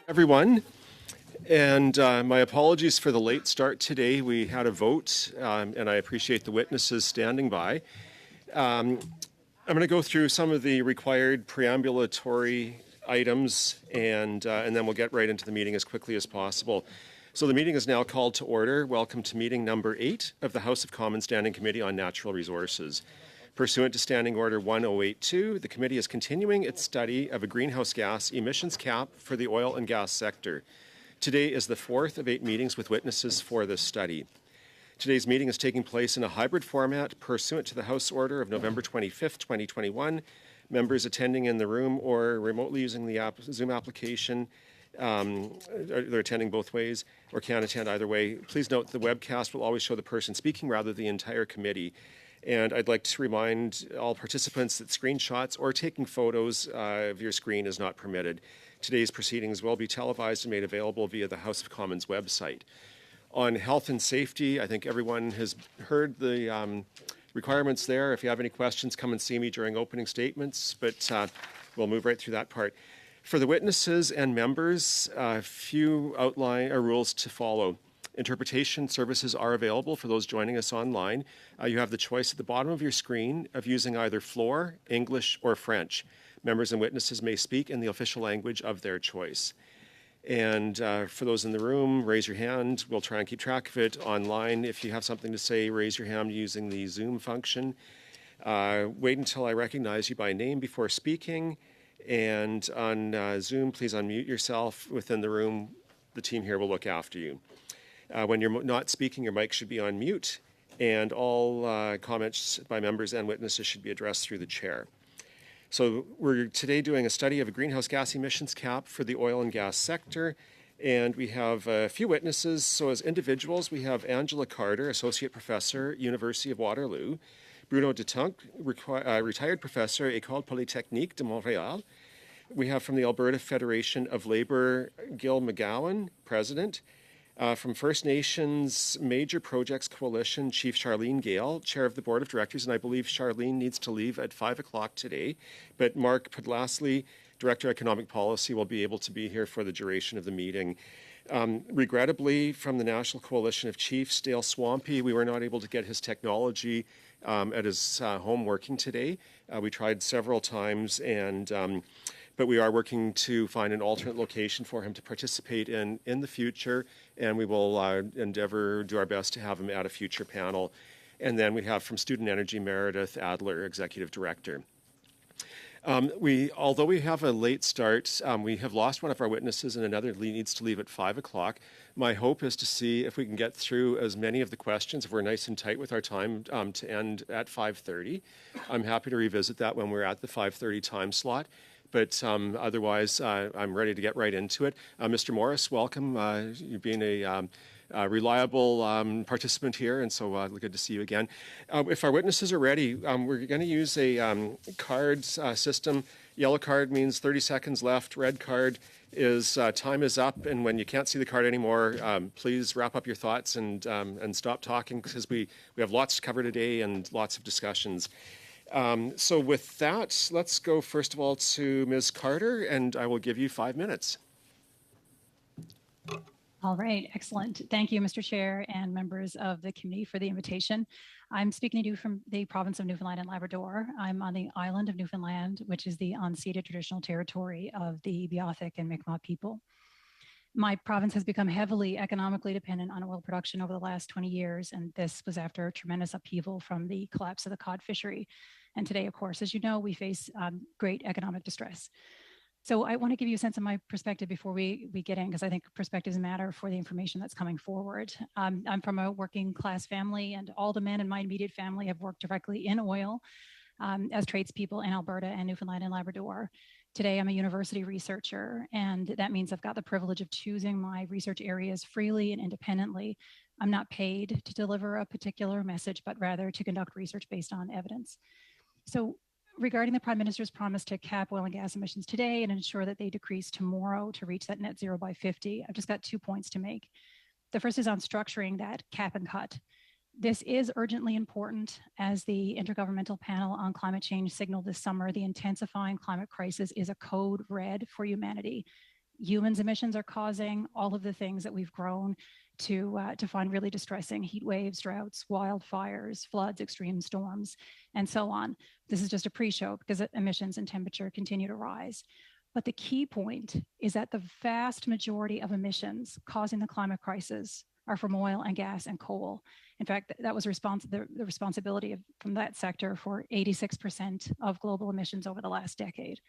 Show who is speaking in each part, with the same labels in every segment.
Speaker 1: Everyone, and my apologies for the late start today. We had a vote, and I appreciate the witnesses standing by. I'm going to go through some of the required preambulatory items, and then we'll get right into the meeting as quickly as possible. So the meeting is now called to order. Welcome to meeting number 8 of the House of Commons Standing Committee on Natural Resources. Pursuant to Standing Order 1082, the committee is continuing its study of a greenhouse gas emissions cap for the oil and gas sector. Today is the 4th of 8 meetings with witnesses for this study. Today's meeting is taking place in a hybrid format pursuant to the House Order of November 25th, 2021. Members attending in the room or remotely using the Zoom application, they're attending both ways or can attend either way. Please note the webcast will always show the person speaking rather than the entire committee. And I'd like to remind all participants that screenshots or taking photos of your screen is not permitted. Today's proceedings will be televised and made available via the House of Commons website. On health and safety, I think everyone has heard the requirements there. If you have any questions, come and see me during opening statements, but we'll move right through that part. For the witnesses and members, a few outline rules to follow. Interpretation services are available for those joining us online. You have the choice at the bottom of your screen of using either Floor, English, or French. Members and witnesses may speak in the official language of their choice. And for those in the room, raise your hand. We'll try and keep track of it online. If you have something to say, raise your hand using the Zoom function. Wait until I recognize you by name before speaking. And on Zoom, please unmute yourself. Within the room, the team here will look after you. When you're not speaking, your mic should be on mute, and all comments by members and witnesses should be addressed through the chair. So we're today doing a study of a greenhouse gas emissions cap for the oil and gas sector, and we have a few witnesses. So as individuals, we have Angela Carter, Associate Professor, University of Waterloo, Bruno Detunk, retired Professor, École Polytechnique de Montréal. We have from the Alberta Federation of Labour, Gil McGowan, President. From First Nations Major Projects Coalition, Chief Charlene Gale, Chair of the Board of Directors, and I believe Charlene needs to leave at 5 o'clock today, but Mark Podlasley, Director Economic Policy, will be able to be here for the duration of the meeting. Regrettably, from the National Coalition of Chiefs, Dale Swampy, we were not able to get his technology at his home working today. We tried several times, but we are working to find an alternate location for him to participate in the future, and we will endeavor, do our best to have him at a future panel. And then we have from Student Energy, Meredith Adler, Executive Director. Although we have a late start, we have lost one of our witnesses and another needs to leave at 5 o'clock. My hope is to see if we can get through as many of the questions, if we're nice and tight with our time, to end at 5:30. I'm happy to revisit that when we're at the 5:30 time slot. But otherwise, I'm ready to get right into it. Mr. Morris, welcome. You've been a reliable participant here, and so good to see you again. If our witnesses are ready, we're going to use a card system. Yellow card means 30 seconds left. Red card is time is up, and when you can't see the card anymore, please wrap up your thoughts and stop talking, because we have lots to cover today and lots of discussions. So with that, let's go first of all to Ms. Carter, and I will give you 5 minutes.
Speaker 2: All right, excellent. Thank you, Mr. Chair and members of the committee for the invitation. I'm speaking to you from the province of Newfoundland and Labrador. I'm on the island of Newfoundland, which is the unceded traditional territory of the Beothuk and Mi'kmaq people. My province has become heavily economically dependent on oil production over the last 20 years, and this was after a tremendous upheaval from the collapse of the cod fishery. And today, of course, as you know, we face great economic distress. So I want to give you a sense of my perspective before we get in, because I think perspectives matter for the information that's coming forward. I'm from a working class family, and all the men in my immediate family have worked directly in oil as tradespeople in Alberta and Newfoundland and Labrador. Today, I'm a university researcher, and that means I've got the privilege of choosing my research areas freely and independently. I'm not paid to deliver a particular message, but rather to conduct research based on evidence. So regarding the Prime Minister's promise to cap oil and gas emissions today and ensure that they decrease tomorrow to reach that net zero by 50, I've just got 2 points to make. The first is on structuring that cap and cut. This is urgently important. As the Intergovernmental Panel on Climate Change signaled this summer, the intensifying climate crisis is a code red for humanity. humans' emissions are causing all of the things that we've grown to find really distressing: heat waves, droughts, wildfires, floods, extreme storms, and so on. This is just a pre-show because emissions and temperature continue to rise. But the key point is that the vast majority of emissions causing the climate crisis are from oil and gas and coal. In fact, that was the responsibility from that sector for 86% of global emissions over the last decade.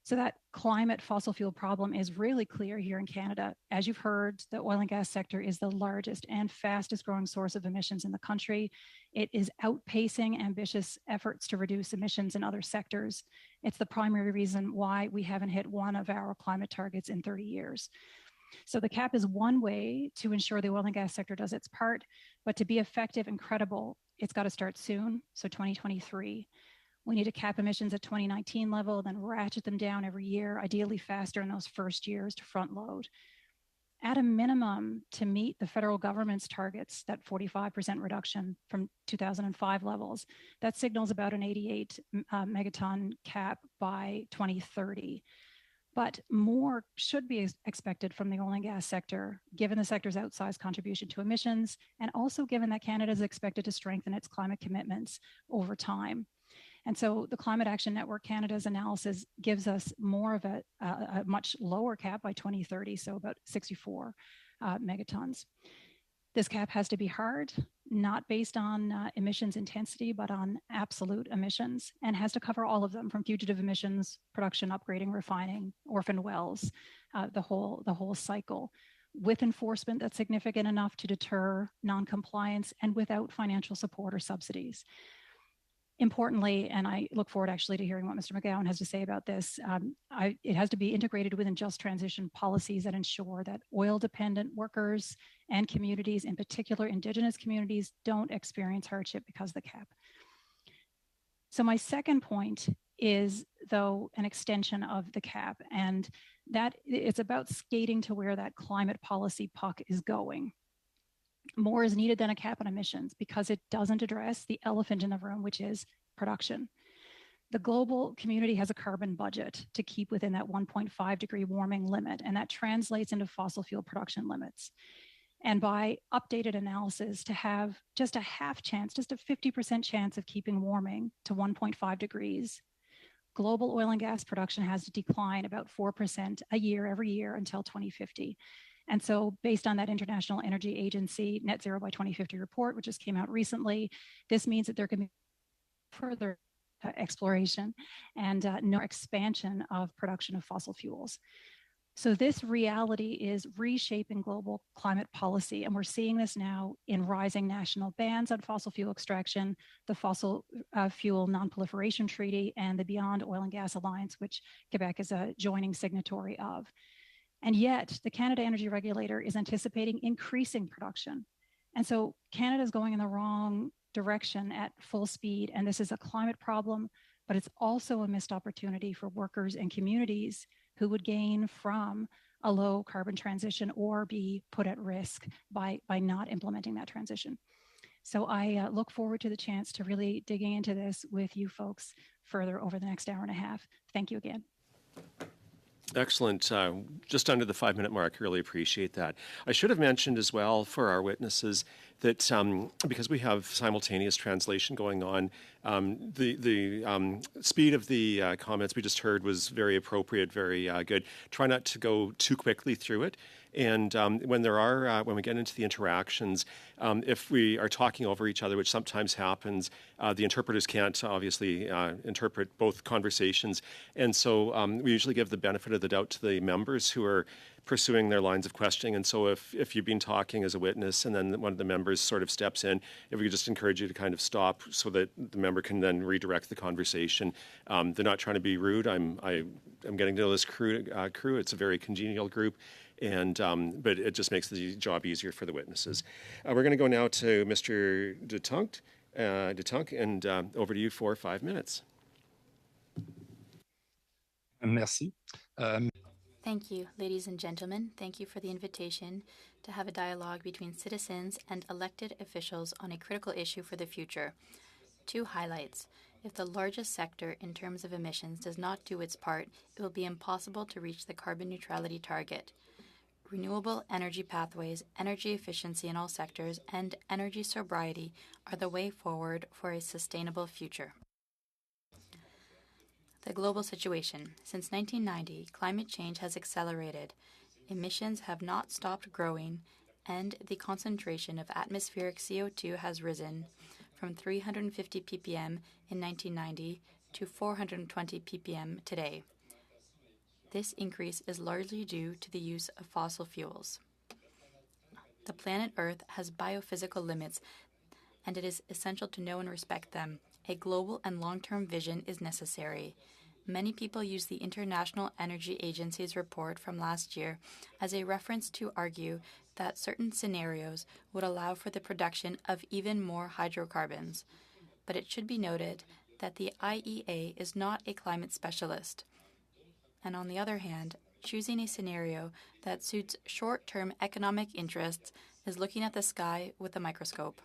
Speaker 2: So that climate fossil fuel problem is really clear here in Canada. As you've heard, the oil and gas sector is the largest and fastest growing source of emissions in the country. It is outpacing ambitious efforts to reduce emissions in other sectors. It's the primary reason why we haven't hit one of our climate targets in 30 years. So the cap is one way to ensure the oil and gas sector does its part, but to be effective and credible, it's got to start soon, so 2023. We need to cap emissions at 2019 level, then ratchet them down every year, ideally faster in those first years to front load. At a minimum, to meet the federal government's targets, that 45% reduction from 2005 levels, that signals about an 88 megaton cap by 2030. But more should be expected from the oil and gas sector, given the sector's outsized contribution to emissions, and also given that Canada is expected to strengthen its climate commitments over time. And so the Climate Action Network Canada's analysis gives us more of a much lower cap by 2030, so about 64 megatons. This cap has to be hard, not based on emissions intensity, but on absolute emissions, and has to cover all of them, from fugitive emissions, production, upgrading, refining, orphan wells, the whole cycle, with enforcement that's significant enough to deter non-compliance and without financial support or subsidies. Importantly, and I look forward actually to hearing what Mr. McGowan has to say about this, it has to be integrated within just transition policies that ensure that oil-dependent workers and communities, in particular Indigenous communities, don't experience hardship because of the cap. So my second point is, though, an extension of the cap, and that it's about skating to where that climate policy puck is going. More is needed than a cap on emissions because it doesn't address the elephant in the room, which is production. The global community has a carbon budget to keep within that 1.5 degree warming limit, and that translates into fossil fuel production limits. And by updated analysis, to have just a half chance, just a 50% chance of keeping warming to 1.5 degrees, global oil and gas production has to decline about 4% a year every year until 2050. And so based on that International Energy Agency Net Zero by 2050 report, which just came out recently, this means that there can be further exploration and no expansion of production of fossil fuels. So this reality is reshaping global climate policy. And we're seeing this now in rising national bans on fossil fuel extraction, the Fossil Fuel Non-Proliferation Treaty, and the Beyond Oil and Gas Alliance, which Quebec is a joining signatory of. And yet the Canada Energy Regulator is anticipating increasing production. And so Canada is going in the wrong direction at full speed. And this is a climate problem, but it's also a missed opportunity for workers and communities who would gain from a low carbon transition or be put at risk by not implementing that transition. So I look forward to the chance to really digging into this with you folks further over the next hour and a half. Thank you again.
Speaker 1: Excellent. Just under the 5-minute mark. Really appreciate that. I should have mentioned as well for our witnesses that because we have simultaneous translation going on, the speed of the comments we just heard was very appropriate, very good. Try not to go too quickly through it. And when we get into the interactions, if we are talking over each other, which sometimes happens, the interpreters can't obviously interpret both conversations. And so we usually give the benefit of the doubt to the members who are pursuing their lines of questioning. And so if you've been talking as a witness and then one of the members sort of steps in, if we could just encourage you to kind of stop so that the member can then redirect the conversation. They're not trying to be rude. I'm getting to know this crew. It's a very congenial group. And but it just makes the job easier for the witnesses. We're going to go now to Mr. Detunk, and over to you for 5 minutes.
Speaker 3: Merci.
Speaker 4: Thank you, ladies and gentlemen. Thank you for the invitation to have a dialogue between citizens and elected officials on a critical issue for the future. 2 highlights. If the largest sector in terms of emissions does not do its part, it will be impossible to reach the carbon neutrality target. Renewable energy pathways, energy efficiency in all sectors, and energy sobriety are the way forward for a sustainable future. The global situation. Since 1990, climate change has accelerated. Emissions have not stopped growing, and the concentration of atmospheric CO2 has risen from 350 ppm in 1990 to 420 ppm today. This increase is largely due to the use of fossil fuels. The planet Earth has biophysical limits, and it is essential to know and respect them. A global and long-term vision is necessary. Many people use the International Energy Agency's report from last year as a reference to argue that certain scenarios would allow for the production of even more hydrocarbons. But it should be noted that the IEA is not a climate specialist. And on the other hand, choosing a scenario that suits short-term economic interests is looking at the sky with a microscope.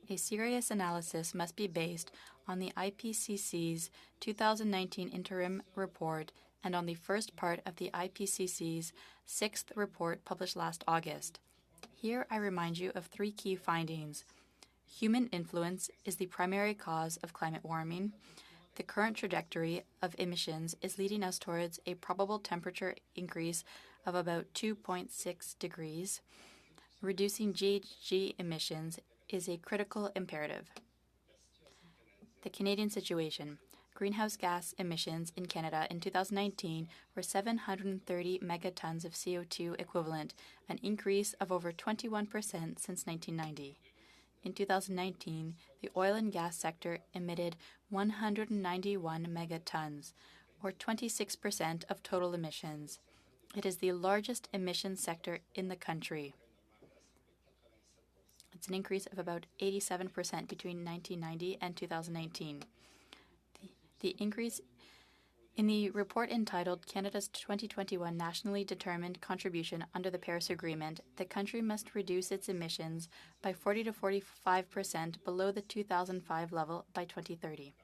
Speaker 4: A serious analysis must be based on the IPCC's 2019 interim report and on the first part of the IPCC's sixth report published last August. Here I remind you of three key findings. Human influence is the primary cause of climate warming. The current trajectory of emissions is leading us towards a probable temperature increase of about 2.6 degrees. Reducing GHG emissions is a critical imperative. The Canadian situation. Greenhouse gas emissions in Canada in 2019 were 730 megatons of CO2 equivalent, an increase of over 21% since 1990. In 2019, the oil and gas sector emitted 191 megatons, or 26% of total emissions. It is the largest emissions sector in the country. It's an increase of about 87% between 1990 and 2019. The increase in the report entitled Canada's 2021 Nationally Determined Contribution under the Paris Agreement, the country must reduce its emissions by 40 to 45% below the 2005 level by 2030.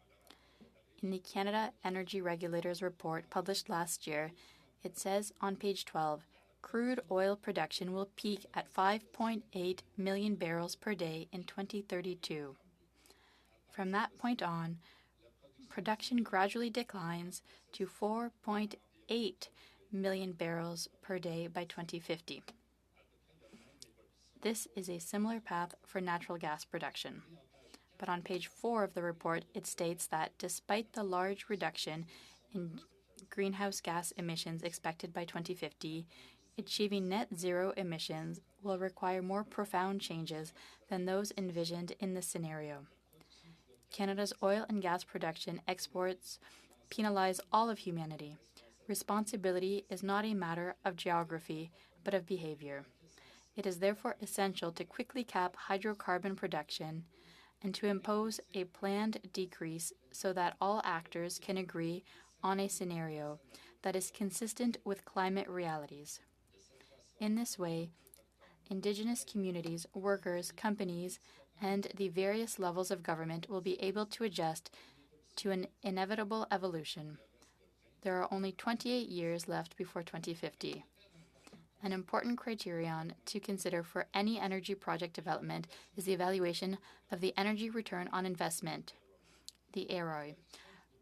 Speaker 4: In the Canada Energy Regulators report published last year, it says on page 12, crude oil production will peak at 5.8 million barrels per day in 2032. From that point on, production gradually declines to 4.8 million barrels per day by 2050. This is a similar path for natural gas production. But on page 4 of the report, it states that despite the large reduction in greenhouse gas emissions expected by 2050, achieving net zero emissions will require more profound changes than those envisioned in this scenario. Canada's oil and gas production exports penalize all of humanity. Responsibility is not a matter of geography, but of behavior. It is therefore essential to quickly cap hydrocarbon production and to impose a planned decrease so that all actors can agree on a scenario that is consistent with climate realities. In this way, Indigenous communities, workers, companies, and the various levels of government will be able to adjust to an inevitable evolution. There are only 28 years left before 2050. An important criterion to consider for any energy project development is the evaluation of the energy return on investment, the AROI.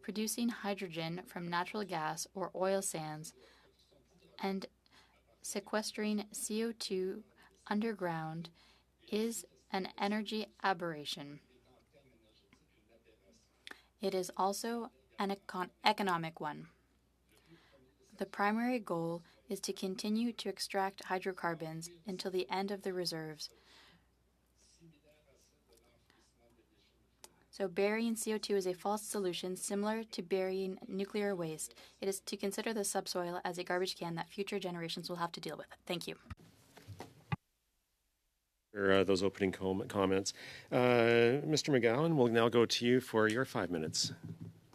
Speaker 4: Producing hydrogen from natural gas or oil sands and sequestering CO2 underground is an energy aberration. It is also an economic one. The primary goal is to continue to extract hydrocarbons until the end of the reserves. So burying CO2 is a false solution similar to burying nuclear waste. It is to consider the subsoil as a garbage can that future generations will have to deal with. Thank you.
Speaker 1: For those opening comments. Mr. McGowan, we'll now go to you for your 5 minutes.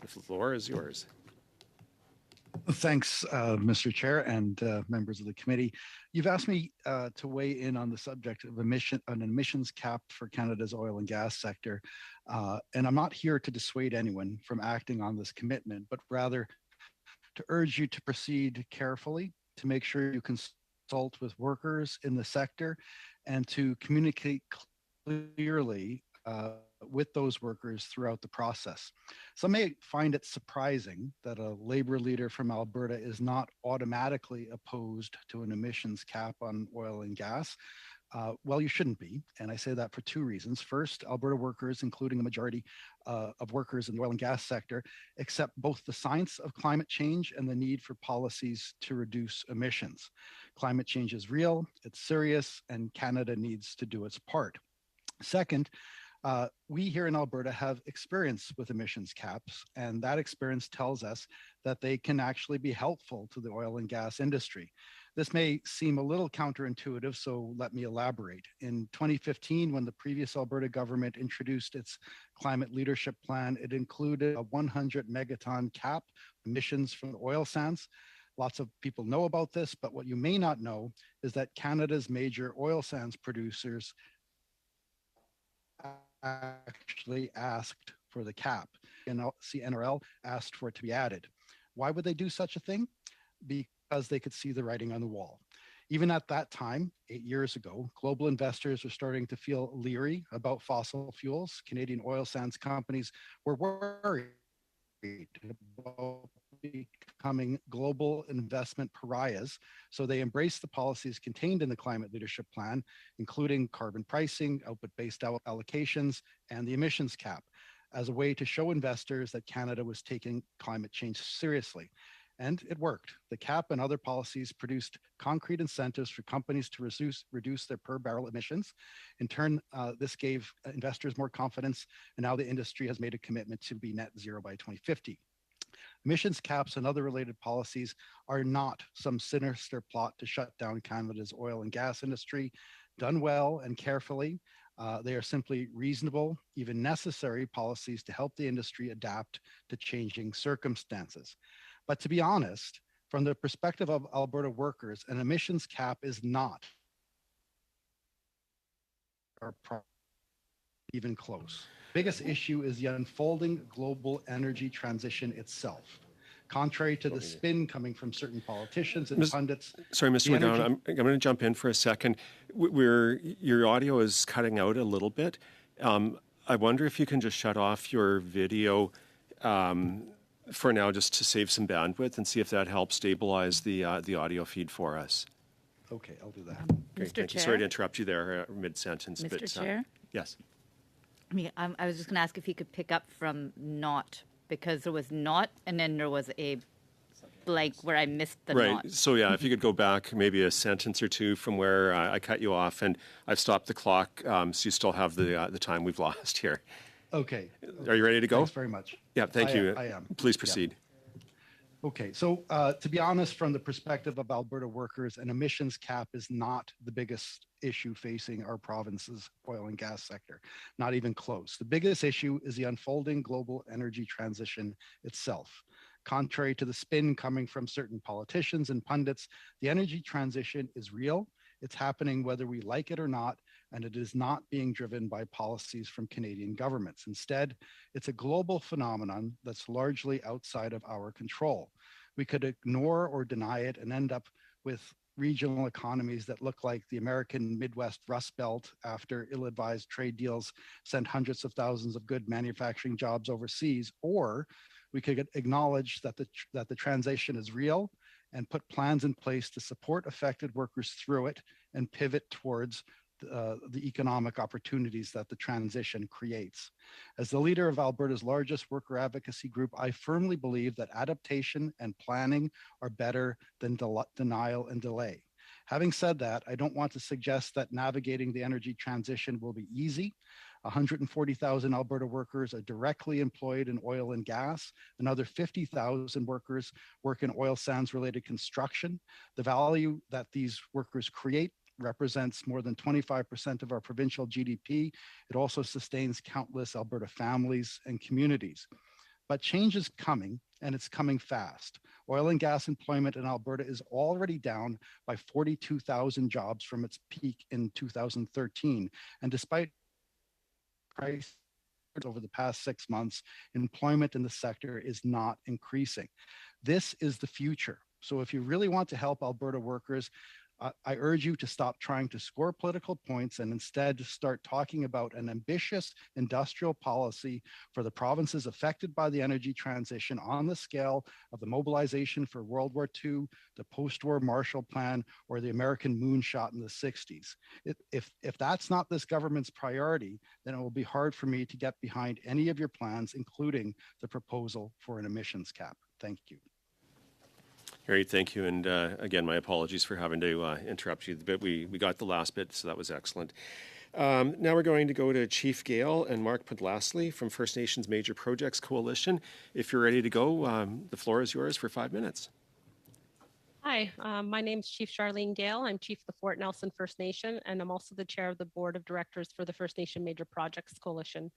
Speaker 1: The floor is yours.
Speaker 3: Thanks, Mr. Chair and members of the committee. You've asked me to weigh in on the subject of an emissions cap for Canada's oil and gas sector. And I'm not here to dissuade anyone from acting on this commitment, but rather to urge you to proceed carefully, to make sure you consult with workers in the sector, and to communicate clearly with those workers throughout the process. Some may find it surprising that a labor leader from Alberta is not automatically opposed to an emissions cap on oil and gas. Well, you shouldn't be. And I say that for two reasons. First, Alberta workers, including a majority of workers in the oil and gas sector, accept both the science of climate change and the need for policies to reduce emissions. Climate change is real, it's serious, and Canada needs to do its part. Second, we here in Alberta have experience with emissions caps, and that experience tells us that they can actually be helpful to the oil and gas industry. This may seem a little counterintuitive, so let me elaborate. In 2015, when the previous Alberta government introduced its climate leadership plan, it included a 100 megaton cap emissions from the oil sands. Lots of people know about this, but what you may not know is that Canada's major oil sands producers actually asked for the cap, and CNRL asked for it to be added. Why would they do such a thing? Because they could see the writing on the wall. Even at that time, 8 years ago, global investors were starting to feel leery about fossil fuels. Canadian oil sands companies were worried about becoming global investment pariahs. So they embraced the policies contained in the climate leadership plan, including carbon pricing, output-based allocations, and the emissions cap, as a way to show investors that Canada was taking climate change seriously. And it worked. The cap and other policies produced concrete incentives for companies to reduce their per barrel emissions. In turn, this gave investors more confidence, and now the industry has made a commitment to be net zero by 2050. Emissions caps and other related policies are not some sinister plot to shut down Canada's oil and gas industry. Done well and carefully, they are simply reasonable, even necessary policies to help the industry adapt to changing circumstances. But to be honest, from the perspective of Alberta workers, an emissions cap is not even close. Biggest issue is the unfolding global energy transition itself. Contrary to the spin coming from certain politicians and pundits.
Speaker 1: Sorry, Mr. McGowan, I'm going to jump in for a second. Your audio is cutting out a little bit. I wonder if you can just shut off your video for now, just to save some bandwidth, and see if that helps stabilize the audio feed for us.
Speaker 3: Okay, I'll do that.
Speaker 1: Great, thank you. Sorry to interrupt you there mid-sentence.
Speaker 5: Mr. Chair?
Speaker 1: Yes.
Speaker 5: I was just going to ask if you could pick up from not, because there was not, and then there was a blank where I missed the not.
Speaker 1: Right. So yeah, if you could go back maybe a sentence or two from where I cut you off, and I've stopped the clock, so you still have the time we've lost here.
Speaker 3: Okay.
Speaker 1: Are you ready to go?
Speaker 3: Thanks very much.
Speaker 1: Yeah, thank you.
Speaker 3: I am.
Speaker 1: Please proceed.
Speaker 3: Yeah. Okay, so to be honest, from the perspective of Alberta workers, an emissions cap is not the biggest issue facing our province's oil and gas sector, not even close. The biggest issue is the unfolding global energy transition itself. Contrary to the spin coming from certain politicians and pundits, the energy transition is real. It's happening whether we like it or not, and it is not being driven by policies from Canadian governments. Instead, it's a global phenomenon that's largely outside of our control. We could ignore or deny it and end up with regional economies that look like the American Midwest Rust Belt after ill-advised trade deals sent hundreds of thousands of good manufacturing jobs overseas, or we could acknowledge that the transition is real and put plans in place to support affected workers through it and pivot towards the economic opportunities that the transition creates. As the leader of Alberta's largest worker advocacy group, I firmly believe that adaptation and planning are better than denial and delay. Having said that, I don't want to suggest that navigating the energy transition will be easy. 140,000 Alberta workers are directly employed in oil and gas. Another 50,000 workers work in oil sands related construction. The value that these workers create represents more than 25% of our provincial GDP. It also sustains countless Alberta families and communities. But change is coming, and it's coming fast. Oil and gas employment in Alberta is already down by 42,000 jobs from its peak in 2013. And despite price over the past 6 months, employment in the sector is not increasing. This is the future. So if you really want to help Alberta workers, I urge you to stop trying to score political points and instead start talking about an ambitious industrial policy for the provinces affected by the energy transition on the scale of the mobilization for World War II, the post-war Marshall Plan, or the American moonshot in the 60s. If that's not this government's priority, then it will be hard for me to get behind any of your plans, including the proposal for an emissions cap. Thank you.
Speaker 1: Great, thank you. And again, my apologies for having to interrupt you a bit. We got the last bit, so that was excellent. Now we're going to go to Chief Gale and Mark Podlasly from First Nations Major Projects Coalition. If you're ready to go, the floor is yours for 5 minutes.
Speaker 6: Hi, my name is Chief Charlene Gale. I'm Chief of the Fort Nelson First Nation, and I'm also the Chair of the Board of Directors for the First Nation Major Projects Coalition.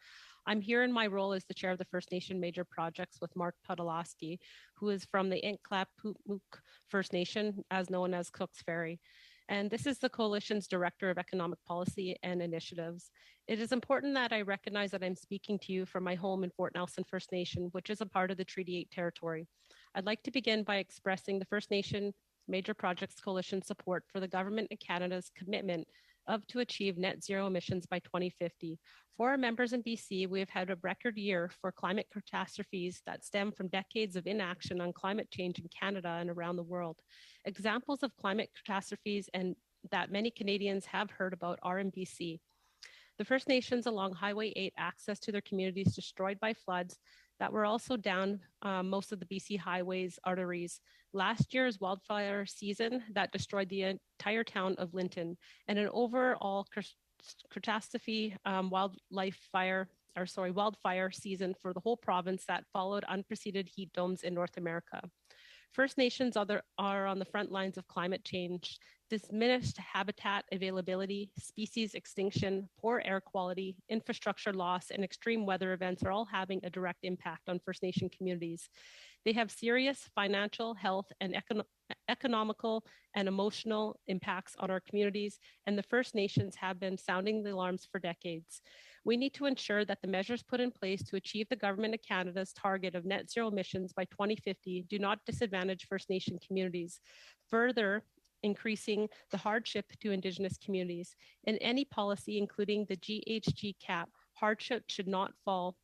Speaker 6: I'm here in my role as the Chair of the First Nation Major Projects with Mark Podlasly, who is from the Inkklaputmuk First Nation, as known as Cook's Ferry. And this is the Coalition's Director of Economic Policy and Initiatives. It is important that I recognize that I'm speaking to you from my home in Fort Nelson First Nation, which is a part of the Treaty 8 territory. I'd like to begin by expressing the First Nation Major Projects Coalition support for the Government of Canada's commitment to achieve net zero emissions by 2050. For our members in BC, we have had a record year for climate catastrophes that stem from decades of inaction on climate change in Canada and around the world. Examples of climate catastrophes and that many Canadians have heard about are in BC. The First Nations along Highway 8 access to their communities destroyed by floods that were also down most of the BC highways arteries. Last year's wildfire season that destroyed the entire town of Linton, and an overall catastrophe wildfire season for the whole province that followed unprecedented heat domes in North America. First Nations are on the front lines of climate change. Diminished habitat availability, species extinction, poor air quality, infrastructure loss, and extreme weather events are all having a direct impact on First Nation communities. They have serious financial, health, and economical and emotional impacts on our communities, and the First Nations have been sounding the alarms for decades. We need to ensure that the measures put in place to achieve the Government of Canada's target of net zero emissions by 2050 do not disadvantage First Nation communities, further increasing the hardship to Indigenous communities. In any policy, including the GHG cap, hardship should not fall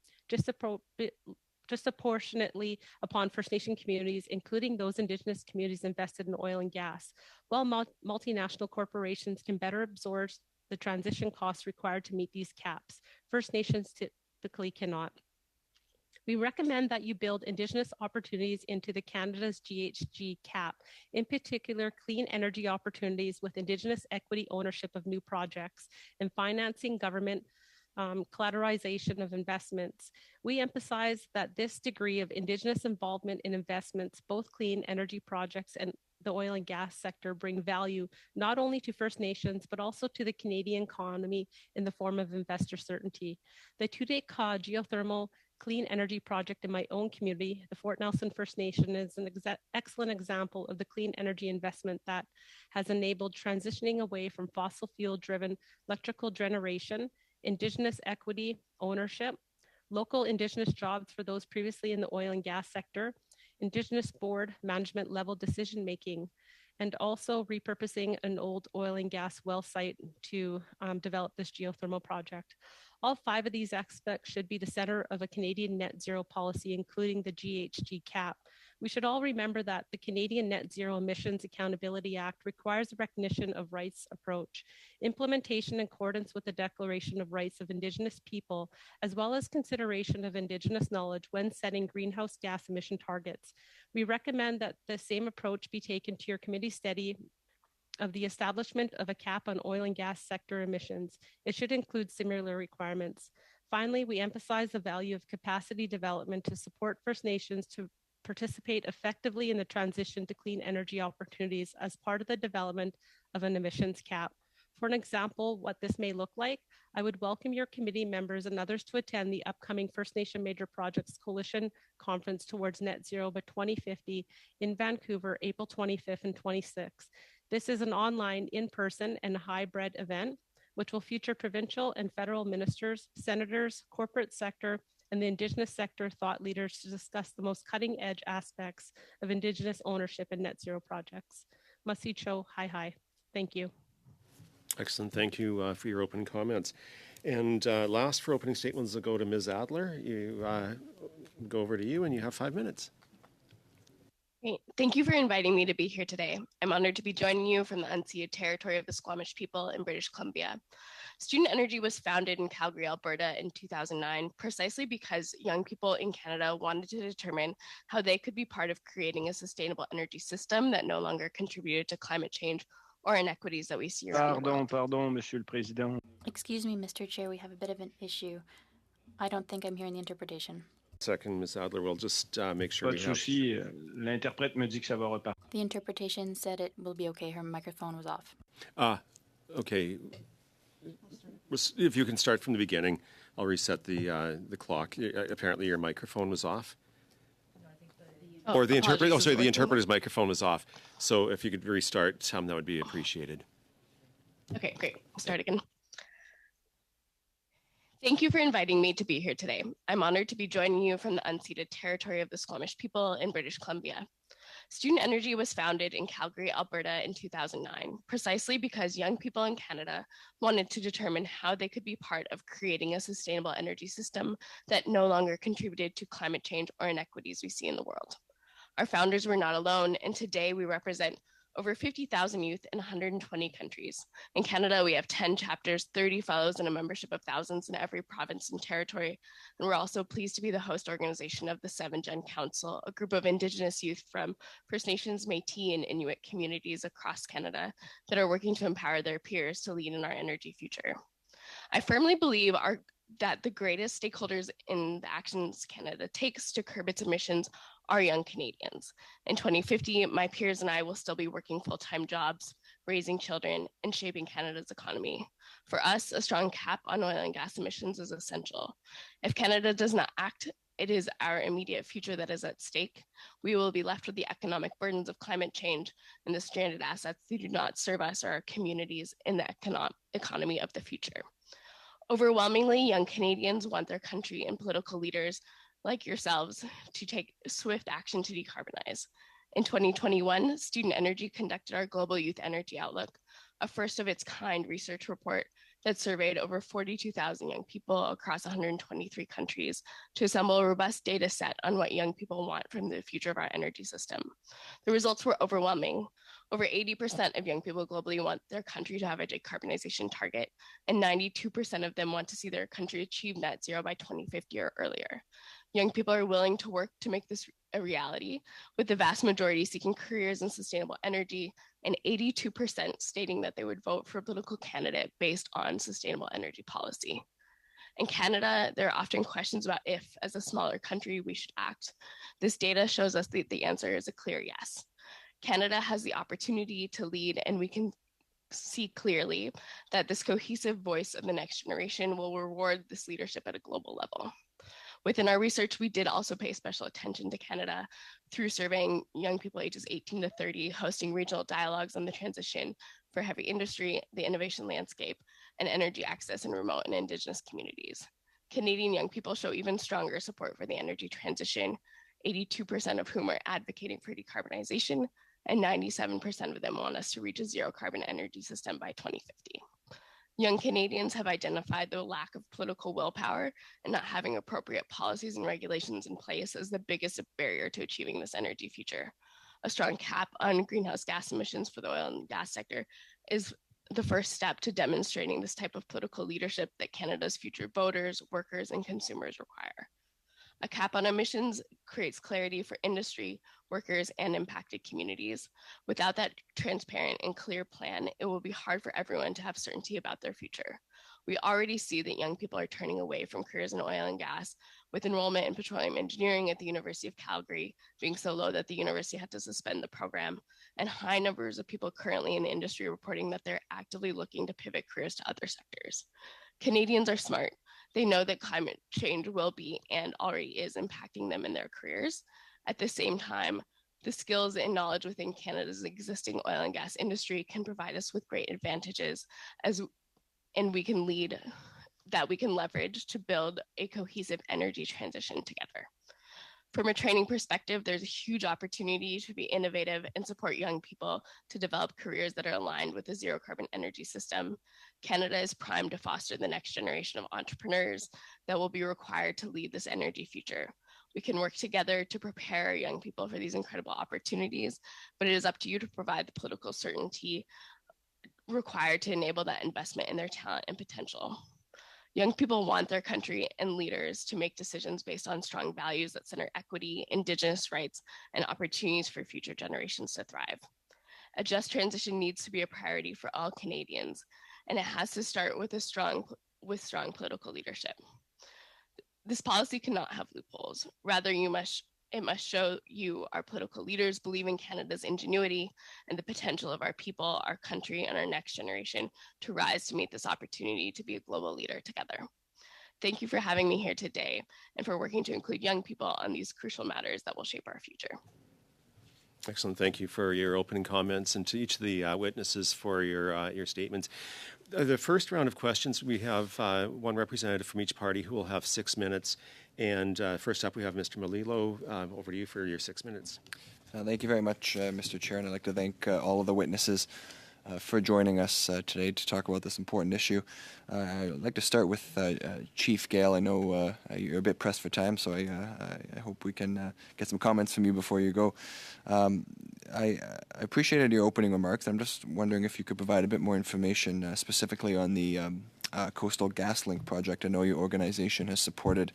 Speaker 6: disproportionately upon First Nation communities, including those Indigenous communities invested in oil and gas. While multinational corporations can better absorb the transition costs required to meet these caps, First Nations typically cannot. We recommend that you build Indigenous opportunities into the Canada's GHG cap, in particular clean energy opportunities with Indigenous equity ownership of new projects and financing government collateralization of investments. We emphasize that this degree of Indigenous involvement in investments, both clean energy projects and the oil and gas sector, bring value not only to First Nations, but also to the Canadian economy in the form of investor certainty. The Tudeka geothermal clean energy project in my own community, the Fort Nelson First Nation, is an excellent example of the clean energy investment that has enabled transitioning away from fossil fuel-driven electrical generation, Indigenous equity ownership, local Indigenous jobs for those previously in the oil and gas sector, Indigenous board management level decision making, and also repurposing an old oil and gas well site to develop this geothermal project. All 5 of these aspects should be the center of a Canadian net zero policy, including the GHG cap. We should all remember that the Canadian Net Zero Emissions Accountability Act requires a recognition of rights approach, implementation in accordance with the Declaration of Rights of Indigenous People, as well as consideration of Indigenous knowledge when setting greenhouse gas emission targets. We recommend that the same approach be taken to your committee study of the establishment of a cap on oil and gas sector emissions. It should include similar requirements. Finally, we emphasize the value of capacity development to support First Nations to participate effectively in the transition to clean energy opportunities as part of the development of an emissions cap. For an example, what this may look like, I would welcome your committee members and others to attend the upcoming First Nation Major Projects Coalition Conference towards Net Zero by 2050 in Vancouver, April 25th and 26th. This is an online, in-person, and hybrid event, which will feature provincial and federal ministers, senators, corporate sector, and the Indigenous sector thought leaders to discuss the most cutting-edge aspects of Indigenous ownership in net zero projects. Masicho, hi. Thank you.
Speaker 1: Excellent. Thank you for your opening comments. And last for opening statements, I'll go to Ms. Adler. You go over to you, and you have 5 minutes.
Speaker 7: Great. Thank you for inviting me to be here today. I'm honored to be joining you from the unceded territory of the Squamish people in British Columbia. Student Energy was founded in Calgary, Alberta in 2009, precisely because young people in Canada wanted to determine how they could be part of creating a sustainable energy system that no longer contributed to climate change or inequities that we see around the world.
Speaker 8: Pardon, Monsieur le Président.
Speaker 4: Excuse me, Mr. Chair, we have a bit of an issue. I don't think I'm hearing the interpretation.
Speaker 1: Second, Ms. Adler, we'll just make sure
Speaker 8: Pas de souci, l'interprète me dit que ça va repartir.
Speaker 4: The interpretation said it will be okay. Her microphone was off.
Speaker 1: Okay. If you can start from the beginning, I'll reset the clock. Apparently your microphone was off. Or the interpreter. Oh, sorry, the interpreter's microphone was off. So if you could restart, that would be appreciated.
Speaker 7: Okay, great. I'll start again. Thank you for inviting me to be here today. I'm honored to be joining you from the unceded territory of the Squamish people in British Columbia. Student Energy was founded in Calgary, Alberta in 2009, precisely because young people in Canada wanted to determine how they could be part of creating a sustainable energy system that no longer contributed to climate change or inequities we see in the world. Our founders were not alone, and today we represent over 50,000 youth in 120 countries. In Canada, we have 10 chapters, 30 fellows, and a membership of thousands in every province and territory. And we're also pleased to be the host organization of the 7 Gen Council, a group of Indigenous youth from First Nations, Métis, and Inuit communities across Canada that are working to empower their peers to lead in our energy future. I firmly believe that the greatest stakeholders in the actions Canada takes to curb its emissions are young Canadians. In 2050, my peers and I will still be working full-time jobs, raising children, and shaping Canada's economy. For us, a strong cap on oil and gas emissions is essential. If Canada does not act, it is our immediate future that is at stake. We will be left with the economic burdens of climate change and the stranded assets that do not serve us or our communities in the economy of the future. Overwhelmingly, young Canadians want their country and political leaders like yourselves to take swift action to decarbonize. In 2021, Student Energy conducted our Global Youth Energy Outlook, a first of its kind research report that surveyed over 42,000 young people across 123 countries to assemble a robust data set on what young people want from the future of our energy system. The results were overwhelming. Over 80% of young people globally want their country to have a decarbonization target, and 92% of them want to see their country achieve net zero by 2050 or earlier. Young people are willing to work to make this a reality, with the vast majority seeking careers in sustainable energy and 82% stating that they would vote for a political candidate based on sustainable energy policy. In Canada, there are often questions about if, as a smaller country, we should act. This data shows us that the answer is a clear yes. Canada has the opportunity to lead, and we can see clearly that this cohesive voice of the next generation will reward this leadership at a global level. Within our research, we did also pay special attention to Canada through surveying young people ages 18 to 30, hosting regional dialogues on the transition for heavy industry, the innovation landscape, and energy access in remote and Indigenous communities. Canadian young people show even stronger support for the energy transition, 82% of whom are advocating for decarbonization, and 97% of them want us to reach a zero carbon energy system by 2050. Young Canadians have identified the lack of political willpower and not having appropriate policies and regulations in place as the biggest barrier to achieving this energy future. A strong cap on greenhouse gas emissions for the oil and gas sector is the first step to demonstrating this type of political leadership that Canada's future voters, workers, and consumers require. A cap on emissions creates clarity for industry, workers, and impacted communities. Without that transparent and clear plan, it will be hard for everyone to have certainty about their future. We already see that young people are turning away from careers in oil and gas, with enrollment in petroleum engineering at the University of Calgary being so low that the university had to suspend the program, and high numbers of people currently in the industry reporting that they're actively looking to pivot careers to other sectors. Canadians are smart. They know that climate change will be and already is impacting them in their careers. At the same time, the skills and knowledge within Canada's existing oil and gas industry can provide us with great advantages and we can leverage to build a cohesive energy transition together. From a training perspective, there's a huge opportunity to be innovative and support young people to develop careers that are aligned with a zero carbon energy system. Canada is primed to foster the next generation of entrepreneurs that will be required to lead this energy future. We can work together to prepare our young people for these incredible opportunities, but it is up to you to provide the political certainty required to enable that investment in their talent and potential. Young people want their country and leaders to make decisions based on strong values that center equity, Indigenous rights, and opportunities for future generations to thrive. A just transition needs to be a priority for all Canadians, and it has to start with strong political leadership. This policy cannot have loopholes. Rather, it must show you, our political leaders, believe in Canada's ingenuity and the potential of our people, our country, and our next generation to rise to meet this opportunity to be a global leader together. Thank you for having me here today and for working to include young people on these crucial matters that will shape our future.
Speaker 1: Excellent. Thank you for your opening comments, and to each of the witnesses for your statements. The first round of questions, we have one representative from each party who will have 6 minutes. And first up, we have Mr. Melillo. Over to you for your 6 minutes.
Speaker 9: Thank you very much, Mr. Chair, and I'd like to thank all of the witnesses for joining us today to talk about this important issue. I'd like to start with Chief Gale. I know you're a bit pressed for time, so I hope we can get some comments from you before you go. I appreciated your opening remarks. I'm just wondering if you could provide a bit more information specifically on the Coastal GasLink project. I know your organization has supported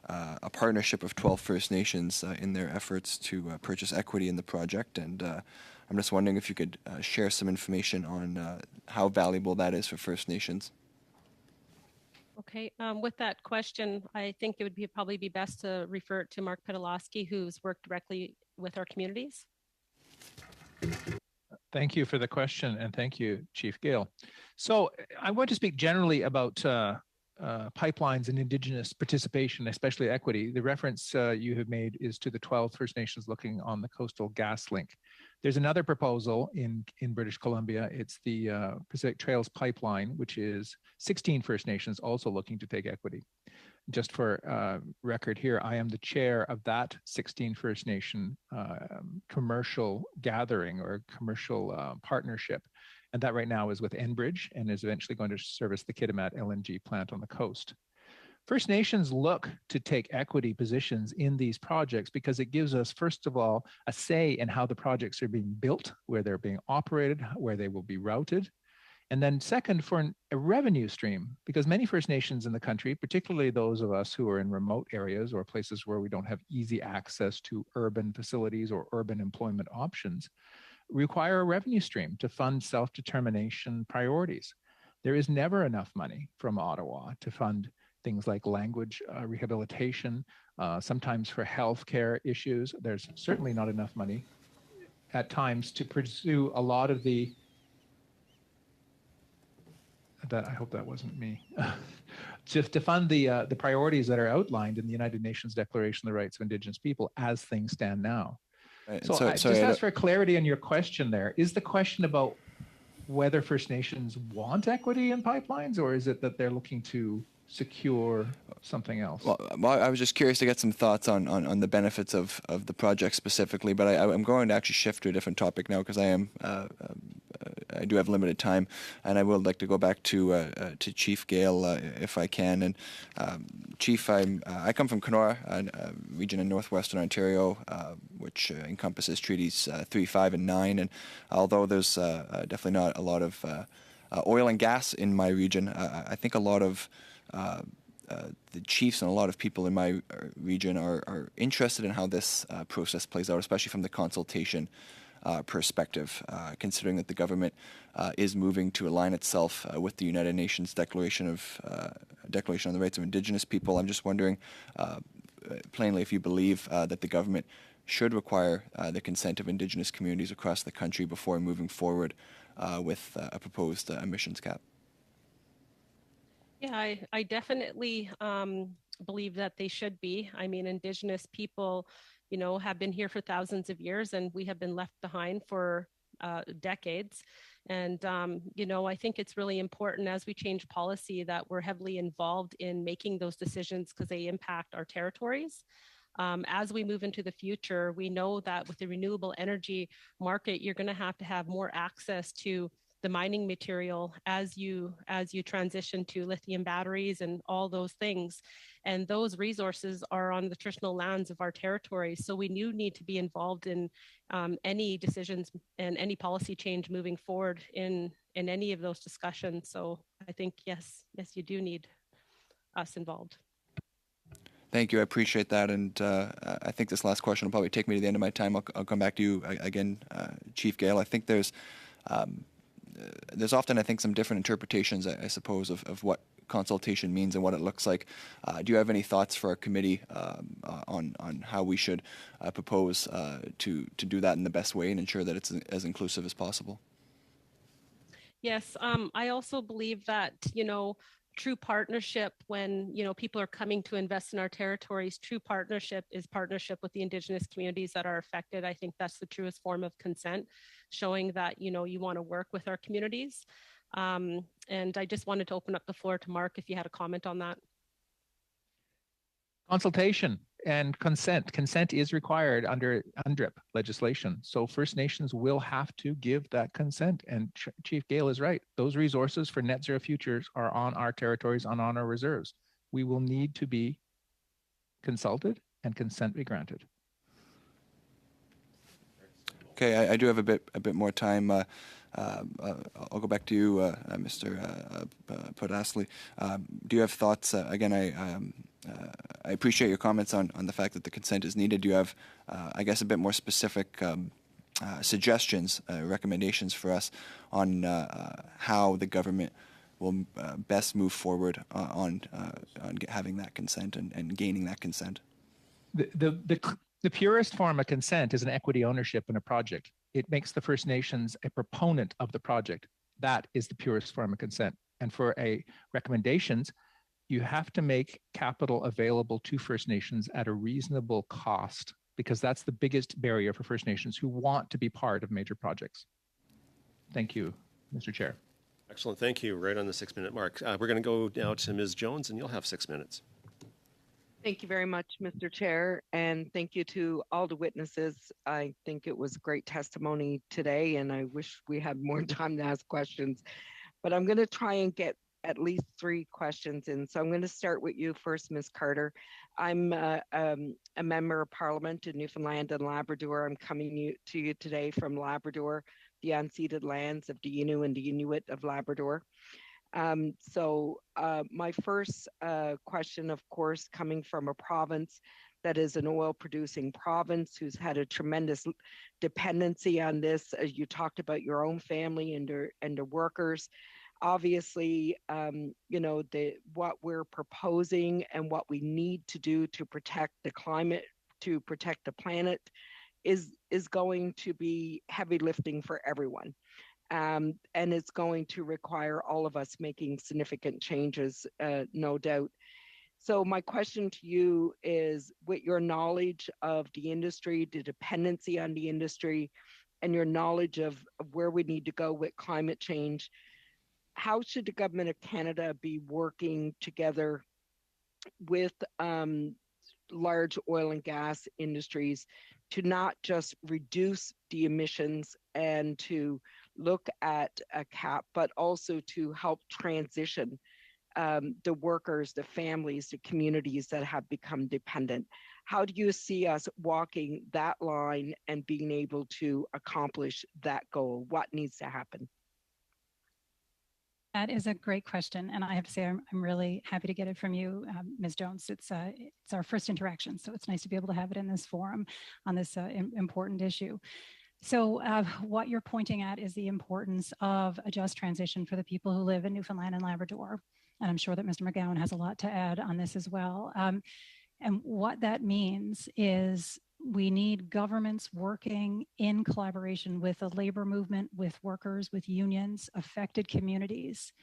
Speaker 9: a partnership of 12 First Nations in their efforts to purchase equity in the project, and I'm just wondering if you could share some information on how valuable that is for First Nations.
Speaker 6: Okay, with that question, I think it would probably be best to refer it to Mark Pedalowski, who's worked directly with our communities.
Speaker 10: Thank you for the question, and thank you, Chief Gale. So I want to speak generally about pipelines and Indigenous participation, especially equity. The reference you have made is to the 12 First Nations looking on the Coastal GasLink. There's another proposal in British Columbia. It's the Pacific Trails Pipeline, which is 16 First Nations also looking to take equity. Just for record here, I am the chair of that 16 First Nation commercial gathering or commercial partnership. And that right now is with Enbridge and is eventually going to service the Kitimat LNG plant on the coast. First Nations look to take equity positions in these projects because it gives us, first of all, a say in how the projects are being built, where they're being operated, where they will be routed. And then second, for a revenue stream, because many First Nations in the country, particularly those of us who are in remote areas or places where we don't have easy access to urban facilities or urban employment options, require a revenue stream to fund self-determination priorities. There is never enough money from Ottawa to fund things like language rehabilitation, sometimes for healthcare issues. There's certainly not enough money at times to pursue a lot of the, I hope that wasn't me, to fund the priorities that are outlined in the United Nations Declaration of the Rights of Indigenous People as things stand now. So I just ask for clarity on your question there. Is the question about whether First Nations want equity in pipelines, or is it that they're looking to secure something else?
Speaker 9: Well, I was just curious to get some thoughts on the benefits of the project specifically, but I'm going to actually shift to a different topic now because I do have limited time, and I would like to go back to Chief Gale if I can. And Chief, I come from Kenora, a region in northwestern Ontario, which encompasses treaties 3, 5, and 9. And although there's definitely not a lot of oil and gas in my region, I think a lot of the chiefs and a lot of people in my region are interested in how this process plays out, especially from the consultation perspective, considering that the government is moving to align itself with the United Nations Declaration on the Rights of Indigenous People. I'm just wondering, plainly, if you believe that the government should require the consent of Indigenous communities across the country before moving forward with a proposed emissions cap.
Speaker 6: Yeah, I definitely believe that they should be. I mean, Indigenous people, have been here for thousands of years, and we have been left behind for decades. And, I think it's really important as we change policy that we're heavily involved in making those decisions because they impact our territories. As we move into the future, we know that with the renewable energy market, you're going to have more access to the mining material as you transition to lithium batteries and all those things. And those resources are on the traditional lands of our territories. So we do need to be involved in any decisions and any policy change moving forward in any of those discussions. So I think, yes, you do need us involved.
Speaker 9: Thank you. I appreciate that. And I think this last question will probably take me to the end of my time. I'll come back to you again, Chief Gale. I think there's often, I think, some different interpretations, I suppose, of what consultation means and what it looks like. Do you have any thoughts for our committee on how we should propose to do that in the best way and ensure that it's as inclusive as possible?
Speaker 6: Yes, I also believe that, true partnership when, people are coming to invest in our territories, true partnership is partnership with the Indigenous communities that are affected. I think that's the truest form of consent, showing that, you want to work with our communities. And I just wanted to open up the floor to Mark if you had a comment on that.
Speaker 10: Consultation and consent. Consent is required under UNDRIP legislation. So First Nations will have to give that consent. And Chief Gale is right. Those resources for net zero futures are on our territories and on our reserves. We will need to be consulted and consent be granted.
Speaker 9: Okay, I do have a bit more time. I'll go back to you, Mr. Podasly. Do you have thoughts? Again, I appreciate your comments on the fact that the consent is needed. Do you have, I guess, a bit more specific suggestions, recommendations for us on how the government will best move forward on having that consent and gaining that consent?
Speaker 10: The purest form of consent is an equity ownership in a project. It makes the First Nations a proponent of the project. That is the purest form of consent. And for recommendations, you have to make capital available to First Nations at a reasonable cost, because that's the biggest barrier for First Nations who want to be part of major projects. Thank you, Mr. Chair.
Speaker 1: Excellent. Thank you. Right on the 6-minute mark. We're going to go now to Ms. Jones, and you'll have 6 minutes.
Speaker 11: Thank you very much, Mr. Chair, and thank you to all the witnesses. I think it was great testimony today, and I wish we had more time to ask questions, but I'm going to try and get at least 3 questions in. So I'm going to start with you first, Ms. Carter. I'm a member of Parliament in Newfoundland and Labrador. I'm coming to you today from Labrador, the unceded lands of the Innu and the Inuit of Labrador. My first question, of course, coming from a province that is an oil producing province who's had a tremendous dependency on this. As you talked about your own family and the workers. Obviously, what we're proposing and what we need to do to protect the climate, to protect the planet is going to be heavy lifting for everyone. And it's going to require all of us making significant changes, no doubt. So my question to you is, with your knowledge of the industry, the dependency on the industry, and your knowledge of where we need to go with climate change, how should the government of Canada be working together with large oil and gas industries to not just reduce the emissions and to look at a cap, but also to help transition the workers, the families, the communities that have become dependent? How do you see us walking that line and being able to accomplish that goal? What needs to happen?
Speaker 2: That is a great question, and I have to say I'm really happy to get it from you, Ms. Jones. It's our first interaction, so it's nice to be able to have it in this forum on this important issue. So what you're pointing at is the importance of a just transition for the people who live in Newfoundland and Labrador. And I'm sure that Mr. McGowan has a lot to add on this as well. And what that means is we need governments working in collaboration with the labor movement, with workers, with unions, affected communities,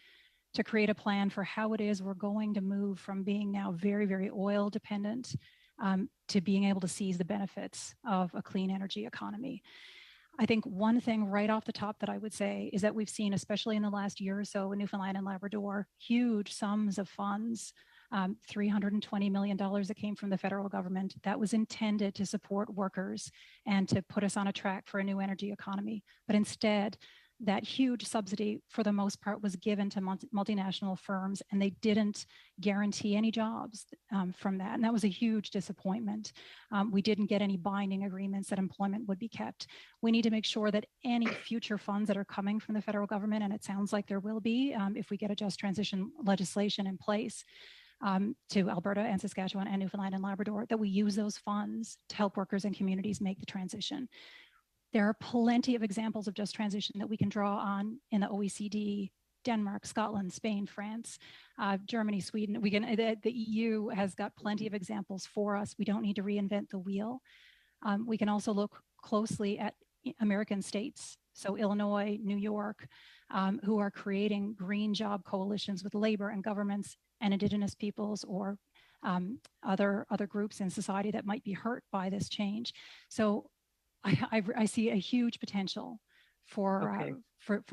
Speaker 2: to create a plan for how it is we're going to move from being now very, very oil dependent to being able to seize the benefits of a clean energy economy. I think one thing right off the top that I would say is that we've seen, especially in the last year or so in Newfoundland and Labrador, huge sums of funds, $320 million that came from the federal government that was intended to support workers and to put us on a track for a new energy economy. But instead, that huge subsidy, for the most part, was given to multinational firms, and they didn't guarantee any jobs from that. And that was a huge disappointment. We didn't get any binding agreements that employment would be kept. We need to make sure that any future funds that are coming from the federal government, and it sounds like there will be if we get a just transition legislation in place, to Alberta and Saskatchewan and Newfoundland and Labrador, that we use those funds to help workers and communities make the transition. There are plenty of examples of just transition that we can draw on in the OECD, Denmark, Scotland, Spain, France, Germany, Sweden. The EU has got plenty of examples for us. We don't need to reinvent the wheel. We can also look closely at American states, so Illinois, New York, who are creating green job coalitions with labor and governments and Indigenous peoples or other groups in society that might be hurt by this change. So I see a huge potential for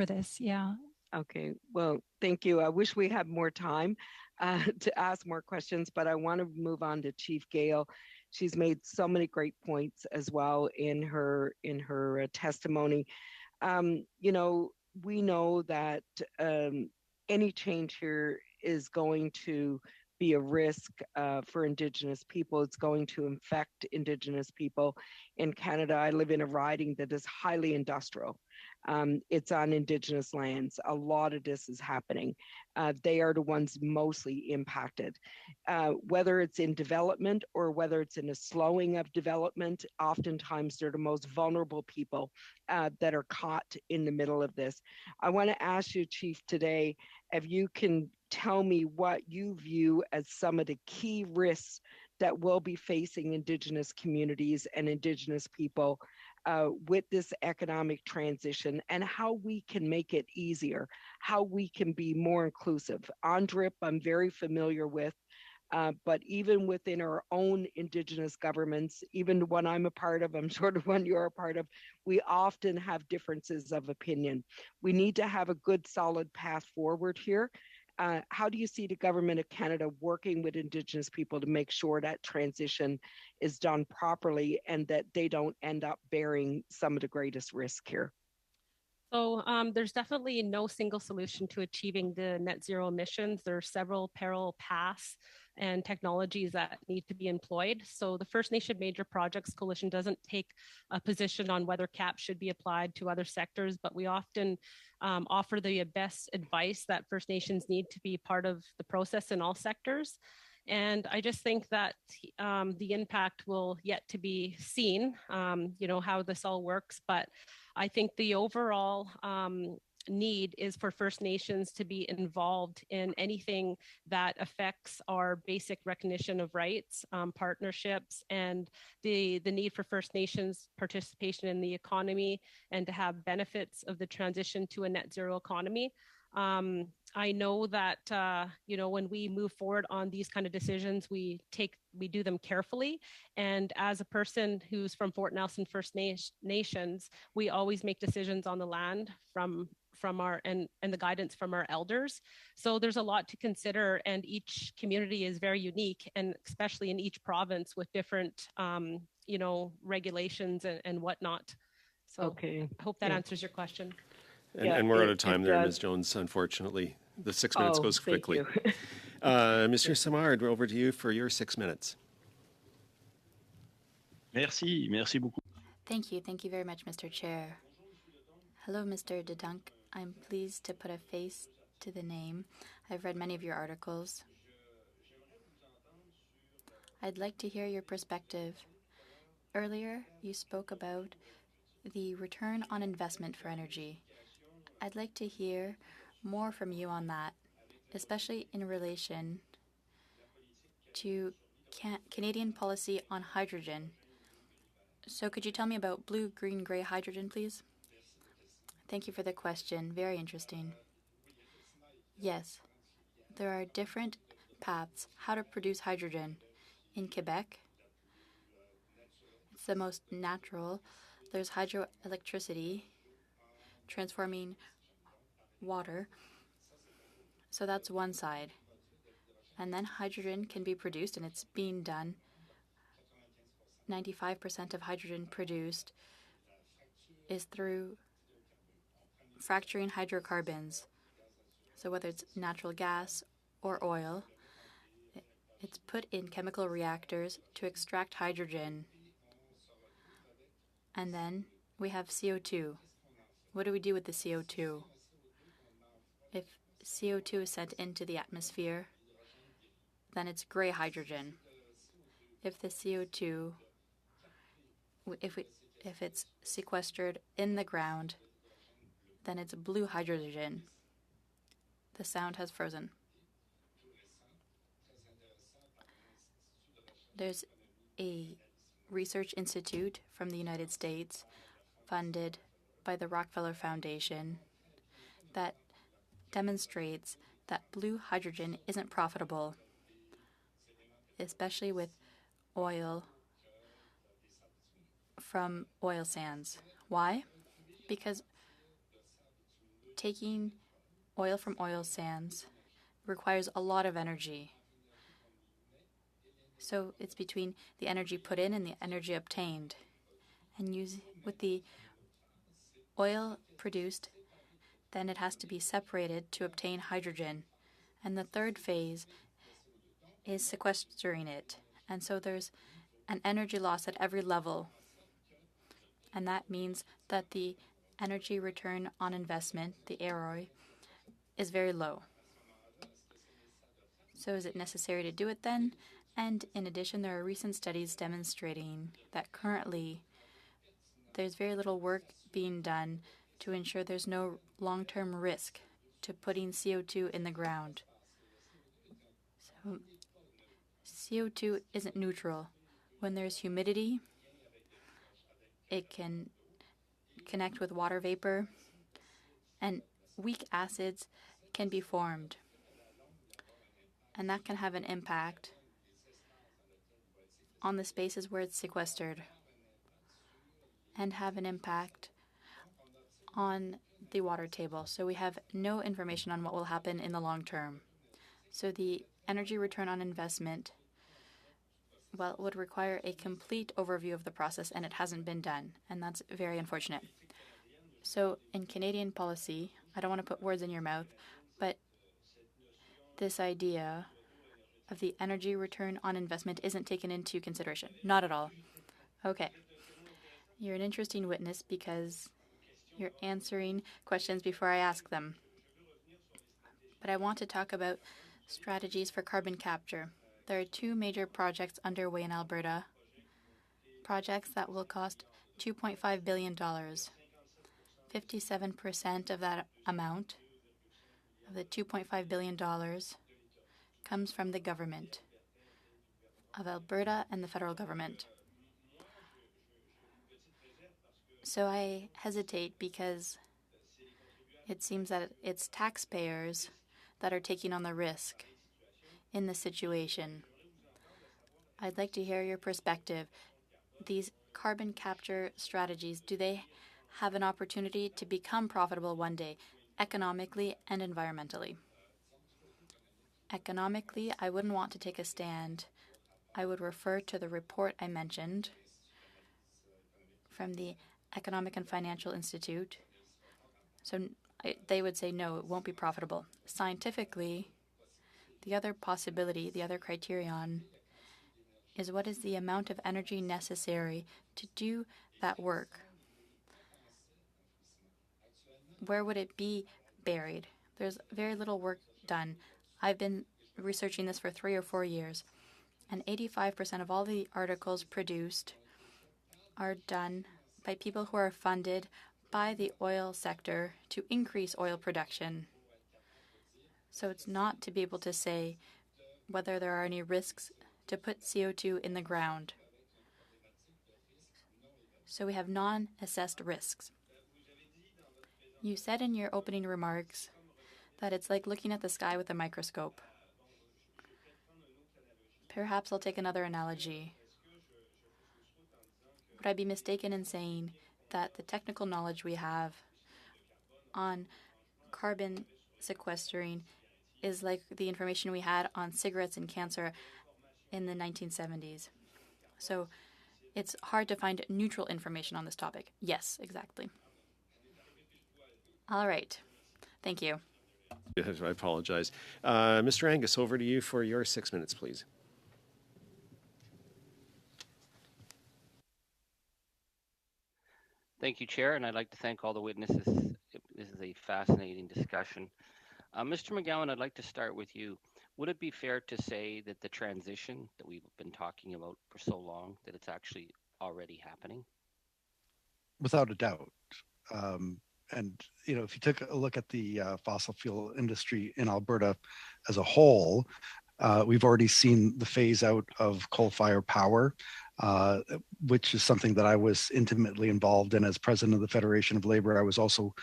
Speaker 2: this. Yeah.
Speaker 11: Okay. Well, thank you. I wish we had more time to ask more questions, but I want to move on to Chief Gale. She's made so many great points as well in her testimony. You know, we know that any change here is going to be a risk for Indigenous people. It's going to infect Indigenous people. In Canada, I live in a riding that is highly industrial. It's on Indigenous lands. A lot of this is happening. They are the ones mostly impacted. Whether it's in development or whether it's in a slowing of development, oftentimes they're the most vulnerable people that are caught in the middle of this. I want to ask you, Chief, today, if you can tell me what you view as some of the key risks that will be facing Indigenous communities and Indigenous people with this economic transition, and how we can make it easier, how we can be more inclusive. ONDRIP, I'm very familiar with, but even within our own Indigenous governments, even the one I'm a part of, I'm sure the one you're a part of, we often have differences of opinion. We need to have a good, solid path forward here. How do you see the government of Canada working with Indigenous people to make sure that transition is done properly and that they don't end up bearing some of the greatest risk here?
Speaker 6: So there's definitely no single solution to achieving the net zero emissions. There are several parallel paths and technologies that need to be employed. So the First Nation Major Projects Coalition doesn't take a position on whether caps should be applied to other sectors, but we often offer the best advice that First Nations need to be part of the process in all sectors. And I just think that the impact will yet to be seen, you know, how this all works. But I think the overall need is for First Nations to be involved in anything that affects our basic recognition of rights, partnerships, and the need for First Nations participation in the economy and to have benefits of the transition to a net zero economy. I know that you know, when we move forward on these kind of decisions, we do them carefully. And as a person who's from Fort Nelson First Nations, we always make decisions on the land from our and the guidance from our elders. So there's a lot to consider, and each community is very unique, and especially in each province with different you know, regulations and whatnot. So I hope that answers your question.
Speaker 1: And we're out of time there, Ms. Jones, unfortunately. The 6 minutes goes quickly. Mr. Simard, over to you for your 6 minutes.
Speaker 8: Merci beaucoup.
Speaker 4: Thank you very much, Mr. Chair. Hello, Mr. Dedunk. I'm pleased to put a face to the name. I've read many of your articles. I'd like to hear your perspective. Earlier, you spoke about the return on investment for energy. I'd like to hear more from you on that, especially in relation to Canadian policy on hydrogen. So could you tell me about blue, green, gray hydrogen, please? Thank you for the question. Very interesting. Yes, there are different paths how to produce hydrogen. In Quebec, it's the most natural. There's hydroelectricity transforming water. So that's one side. And then hydrogen can be produced, and it's being done. 95% of hydrogen produced is through fracturing hydrocarbons. So whether it's natural gas or oil, it's put in chemical reactors to extract hydrogen. And then we have CO2. What do we do with the CO2? If CO2 is sent into the atmosphere, then it's gray hydrogen. If the CO2, if it's sequestered in the ground, then it's blue hydrogen. The sound has frozen. There's a research institute from the United States funded by the Rockefeller Foundation that demonstrates that blue hydrogen isn't profitable, especially with oil from oil sands. Why? Because taking oil from oil sands requires a lot of energy. So it's between the energy put in and the energy obtained. And with the oil produced, then it has to be separated to obtain hydrogen. And the third phase is sequestering it. And so there's an energy loss at every level. And that means that the energy return on investment, the ROI, is very low. So is it necessary to do it then? And in addition, there are recent studies demonstrating that currently there's very little work being done to ensure there's no long-term risk to putting CO2 in the ground. So CO2 isn't neutral. When there's humidity, it can connect with water vapor, and weak acids can be formed. And that can have an impact on the spaces where it's sequestered and have an impact on the water table. So we have no information on what will happen in the long term. So the energy return on investment, well, it would require a complete overview of the process, and it hasn't been done, and that's very unfortunate. So in Canadian policy, I don't want to put words in your mouth, but this idea of the energy return on investment isn't taken into consideration. Not at all. Okay. You're an interesting witness because you're answering questions before I ask them. But I want to talk about strategies for carbon capture. There are two major projects underway in Alberta, projects that will cost $2.5 billion. 57% of that amount, of the $2.5 billion, comes from the government of Alberta and the federal government. So I hesitate because it seems that it's taxpayers that are taking on the risk in this situation. I'd like to hear your perspective. These carbon capture strategies, do they have an opportunity to become profitable one day, economically and environmentally? Economically, I wouldn't want to take a stand. I would refer to the report I mentioned from the Economic and Financial Institute. So they would say, no, it won't be profitable. Scientifically, the other possibility, the other criterion, is what is the amount of energy necessary to do that work? Where would it be buried? There's very little work done. I've been researching this for 3 or 4 years, and 85% of all the articles produced are done by people who are funded by the oil sector to increase oil production. So it's not to be able to say whether there are any risks to put CO2 in the ground. So we have non-assessed risks. You said in your opening remarks that it's like looking at the sky with a microscope. Perhaps I'll take another analogy. Would I be mistaken in saying that the technical knowledge we have on carbon sequestering is like the information we had on cigarettes and cancer in the 1970s? So it's hard to find neutral information on this topic. Yes, exactly. All right. Thank you.
Speaker 1: I apologize. Mr. Angus, over to you for your 6 minutes, please.
Speaker 12: Thank you, Chair, and I'd like to thank all the witnesses. This is a fascinating discussion. Mr. McGowan, I'd like to start with you. Would it be fair to say that the transition that we've been talking about for so long, that it's actually already happening?
Speaker 3: Without a doubt. And if you took a look at the fossil fuel industry in Alberta as a whole, we've already seen the phase out of coal-fired power, which is something that I was intimately involved in as president of the Federation of Labor. I was also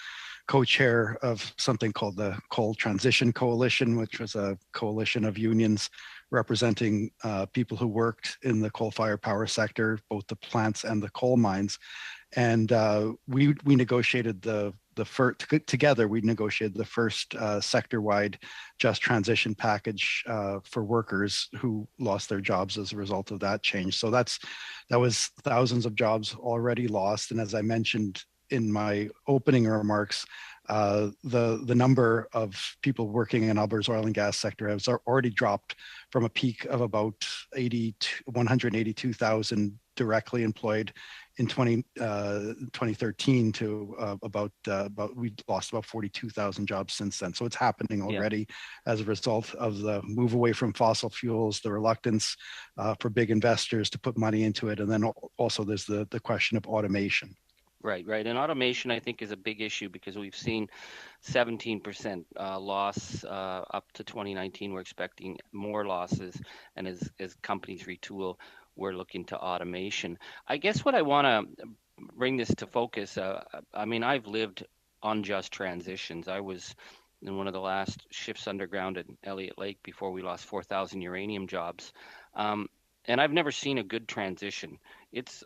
Speaker 3: co-chair of something called the Coal Transition Coalition, which was a coalition of unions representing people who worked in the coal-fired power sector, both the plants and the coal mines. And we negotiated together. We negotiated the first sector-wide just transition package for workers who lost their jobs as a result of that change. So that was thousands of jobs already lost. And as I mentioned in my opening remarks, the number of people working in Alberta's oil and gas sector has already dropped from a peak of about 182,000 directly employed in 2013 to about we lost about 42,000 jobs since then. So it's happening already as a result of the move away from fossil fuels, the reluctance for big investors to put money into it, and then also there's the question of automation.
Speaker 12: Right. And automation, I think, is a big issue because we've seen 17% loss up to 2019. We're expecting more losses, and as companies retool, we're looking to automation. I guess what I want to bring this to focus, I mean, I've lived unjust transitions. I was in one of the last shifts underground at Elliott Lake before we lost 4,000 uranium jobs. And I've never seen a good transition.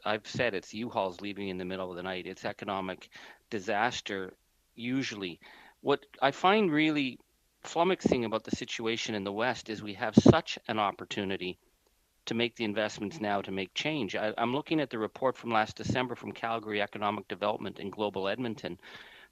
Speaker 12: I've said it's U-Hauls leaving in the middle of the night. It's economic disaster usually. What I find really flummoxing about the situation in the West is we have such an opportunity to make the investments now to make change. I'm looking at the report from last December from Calgary Economic Development in Global Edmonton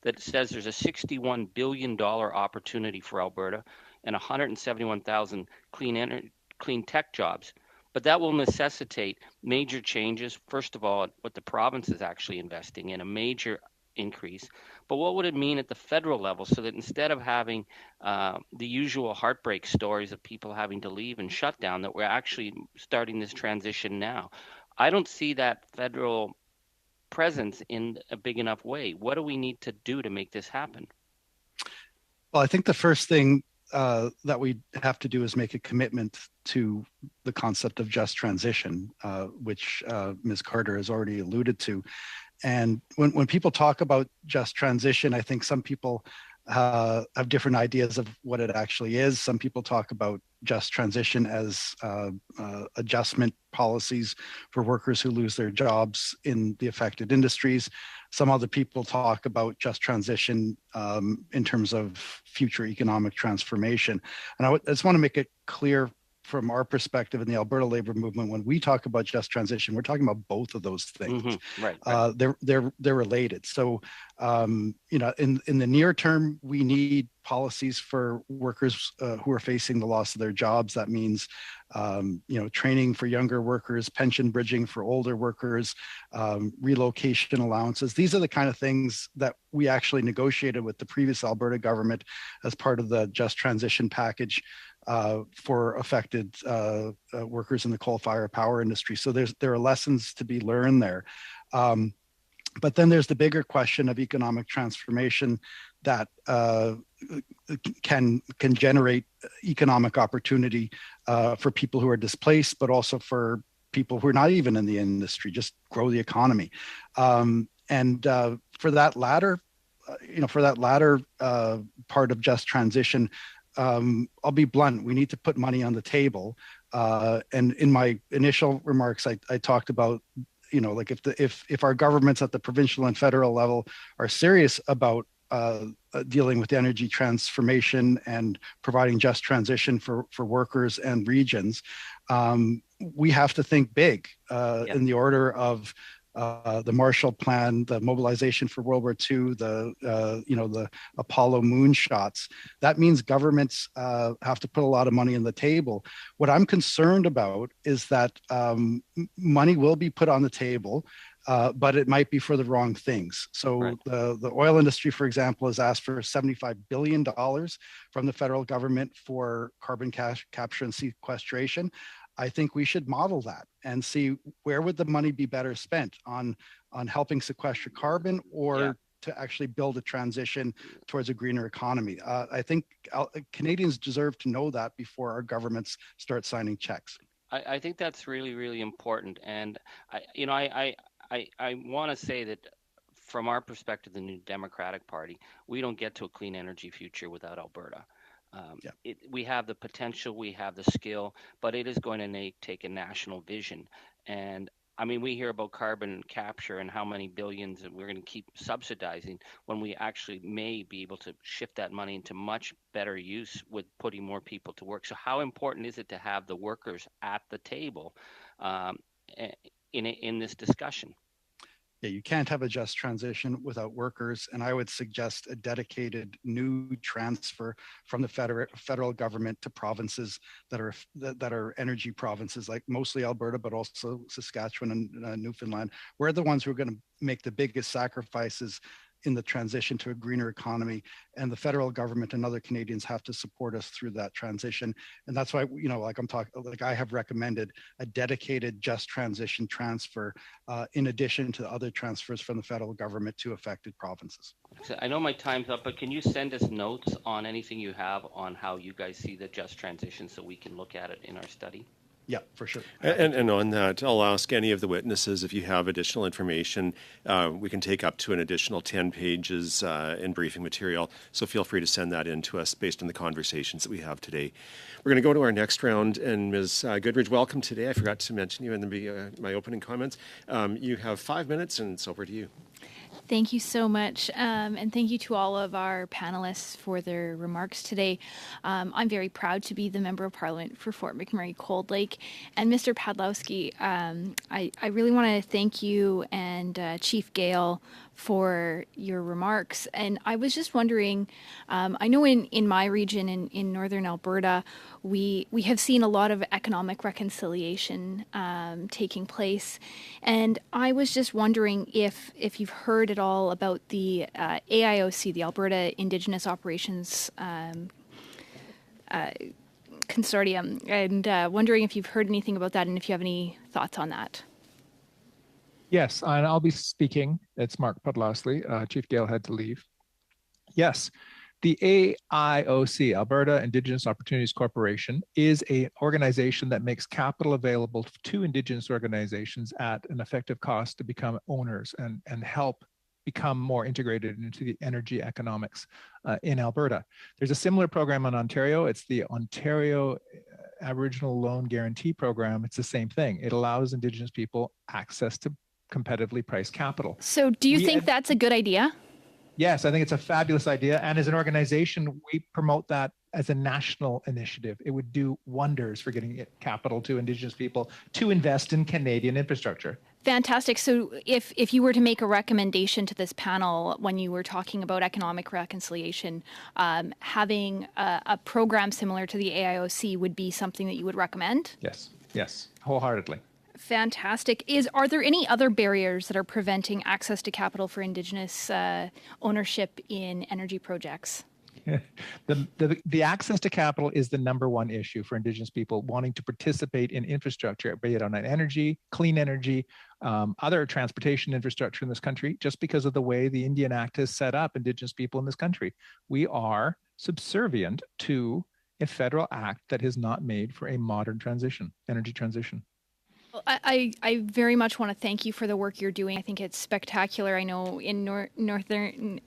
Speaker 12: that says there's a $61 billion opportunity for Alberta and 171,000 clean tech jobs. But that will necessitate major changes. First of all, what the province is actually investing in, a major increase. But what would it mean at the federal level so that instead of having the usual heartbreak stories of people having to leave and shut down, that we're actually starting this transition now? I don't see that federal presence in a big enough way. What do we need to do to make this happen?
Speaker 3: Well, I think the first thing that we have to do is make a commitment to the concept of just transition, which Ms. Carter has already alluded to. And when people talk about just transition, I think some people have different ideas of what it actually is. Some people talk about just transition as adjustment policies for workers who lose their jobs in the affected industries. Some other people talk about just transition in terms of future economic transformation. And I just want to make it clear from our perspective in the Alberta labor movement, when we talk about just transition, we're talking about both of those things.
Speaker 12: Mm-hmm. Right.
Speaker 3: They're related. So, in the near term, we need policies for workers who are facing the loss of their jobs. That means, training for younger workers, pension bridging for older workers, relocation allowances. These are the kind of things that we actually negotiated with the previous Alberta government as part of the Just Transition package for affected workers in the coal-fired power industry. So there are lessons to be learned there. But then there's the bigger question of economic transformation that can generate economic opportunity for people who are displaced, but also for people who are not even in the industry, just grow the economy. For that latter, part of just transition, I'll be blunt. We need to put money on the table. And in my initial remarks, I talked about, like if our governments at the provincial and federal level are serious about dealing with energy transformation and providing just transition for workers and regions, we have to think big in the order of the Marshall Plan, the mobilization for World War II, the Apollo moonshots. That means governments have to put a lot of money on the table. What I'm concerned about is that money will be put on the table, but it might be for the wrong things. So right. The oil industry, for example, has asked for $75 billion from the federal government for carbon capture and sequestration. I think we should model that and see where would the money be better spent on helping sequester carbon or to actually build a transition towards a greener economy. I think Canadians deserve to know that before our governments start signing checks.
Speaker 12: I think that's really, really important. And I want to say that from our perspective, the New Democratic Party, we don't get to a clean energy future without Alberta. We have the potential, we have the skill, but it is going to take a national vision. And I mean, we hear about carbon capture and how many billions that we're going to keep subsidizing when we actually may be able to shift that money into much better use with putting more people to work. So how important is it to have the workers at the table in this discussion?
Speaker 3: Yeah, you can't have a just transition without workers. And I would suggest a dedicated new transfer from the federal government to provinces that are energy provinces, like mostly Alberta, but also Saskatchewan and Newfoundland. We're the ones who are going to make the biggest sacrifices in the transition to a greener economy, and the federal government and other Canadians have to support us through that transition. And that's why, I have recommended a dedicated just transition transfer in addition to other transfers from the federal government to affected provinces.
Speaker 12: So I know my time's up, but can you send us notes on anything you have on how you guys see the just transition so we can look at it in our study?
Speaker 3: Yeah, for sure.
Speaker 1: And on that, I'll ask any of the witnesses if you have additional information. We can take up to an additional 10 pages in briefing material, so feel free to send that in to us based on the conversations that we have today. We're going to go to our next round, and Ms. Goodridge, welcome today. I forgot to mention you in my opening comments. You have 5 minutes, and it's over to you.
Speaker 13: Thank you so much, and thank you to all of our panelists for their remarks today. I'm very proud to be the Member of Parliament for Fort McMurray Cold Lake. And Mr. Padlowski, I really want to thank you and Chief Gale for your remarks. And I was just wondering, I know in my region in northern Alberta, we have seen a lot of economic reconciliation taking place. And I was just wondering if you've heard at all about the AIOC, the Alberta Indigenous Operations Consortium, and wondering if you've heard anything about that and if you have any thoughts on that.
Speaker 10: Yes, and I'll be speaking. It's Mark Podlosky. Chief Gale had to leave. Yes, the AIOC, Alberta Indigenous Opportunities Corporation, is an organization that makes capital available to Indigenous organizations at an effective cost to become owners and help become more integrated into the energy economics in Alberta. There's a similar program in Ontario. It's the Ontario Aboriginal Loan Guarantee Program. It's the same thing. It allows Indigenous people access to competitively priced capital.
Speaker 13: So do you think that's a good idea?
Speaker 10: Yes, I think it's a fabulous idea. And as an organization, we promote that as a national initiative. It would do wonders for getting capital to Indigenous people to invest in Canadian infrastructure.
Speaker 13: Fantastic. So if you were to make a recommendation to this panel when you were talking about economic reconciliation, having a program similar to the AIOC would be something that you would recommend?
Speaker 10: Yes, wholeheartedly.
Speaker 13: Fantastic. Are there any other barriers that are preventing access to capital for Indigenous ownership in energy projects?
Speaker 10: The access to capital is the number one issue for Indigenous people wanting to participate in infrastructure, be it on energy, clean energy, other transportation infrastructure in this country, just because of the way the Indian Act has set up Indigenous people in this country. We are subservient to a federal act that is not made for a modern transition, energy transition.
Speaker 13: Well, I very much want to thank you for the work you're doing. I think it's spectacular. I know in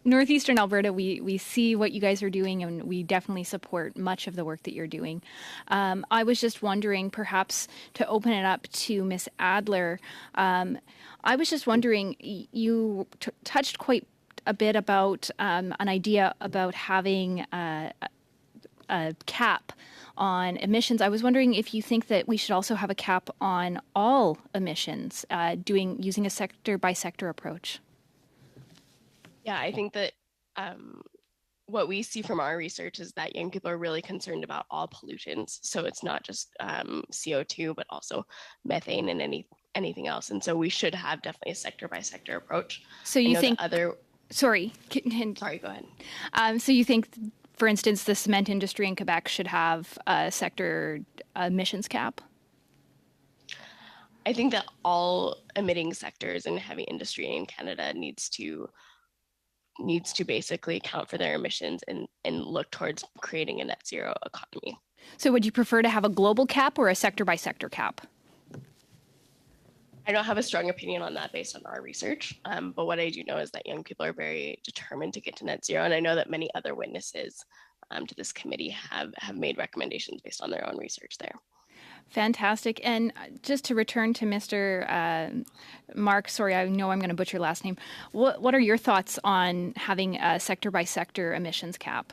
Speaker 13: northeastern Alberta, we see what you guys are doing, and we definitely support much of the work that you're doing. I was just wondering, perhaps to open it up to Ms. Adler, I was just wondering, you touched quite a bit about an idea about having a cap on emissions. I was wondering if you think that we should also have a cap on all emissions, using a sector by sector approach.
Speaker 7: Yeah, I think that what we see from our research is that young people are really concerned about all pollutants. So it's not just CO2, but also methane and anything else. And so we should have definitely a sector by sector approach.
Speaker 13: So you think
Speaker 7: Sorry, go ahead.
Speaker 13: So you think, for instance, the cement industry in Quebec should have a sector emissions cap?
Speaker 7: I think that all emitting sectors in heavy industry in Canada needs to basically account for their emissions and look towards creating a net zero economy.
Speaker 13: So would you prefer to have a global cap or a sector by sector cap?
Speaker 7: I don't have a strong opinion on that based on our research, but what I do know is that young people are very determined to get to net zero, and I know that many other witnesses to this committee have made recommendations based on their own research there.
Speaker 13: Fantastic. And just to return to Mr. Mark, sorry, I know I'm going to butcher your last name. What are your thoughts on having a sector by sector emissions cap?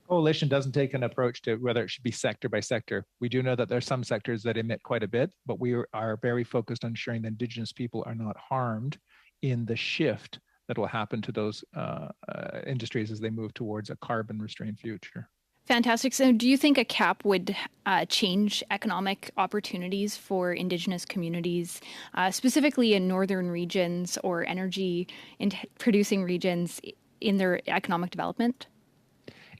Speaker 10: Coalition doesn't take an approach to whether it should be sector by sector. We do know that there are some sectors that emit quite a bit, but we are very focused on ensuring that Indigenous people are not harmed in the shift that will happen to those industries as they move towards a carbon restrained future.
Speaker 13: Fantastic. So do you think a cap would change economic opportunities for Indigenous communities, specifically in northern regions or energy producing regions in their economic development?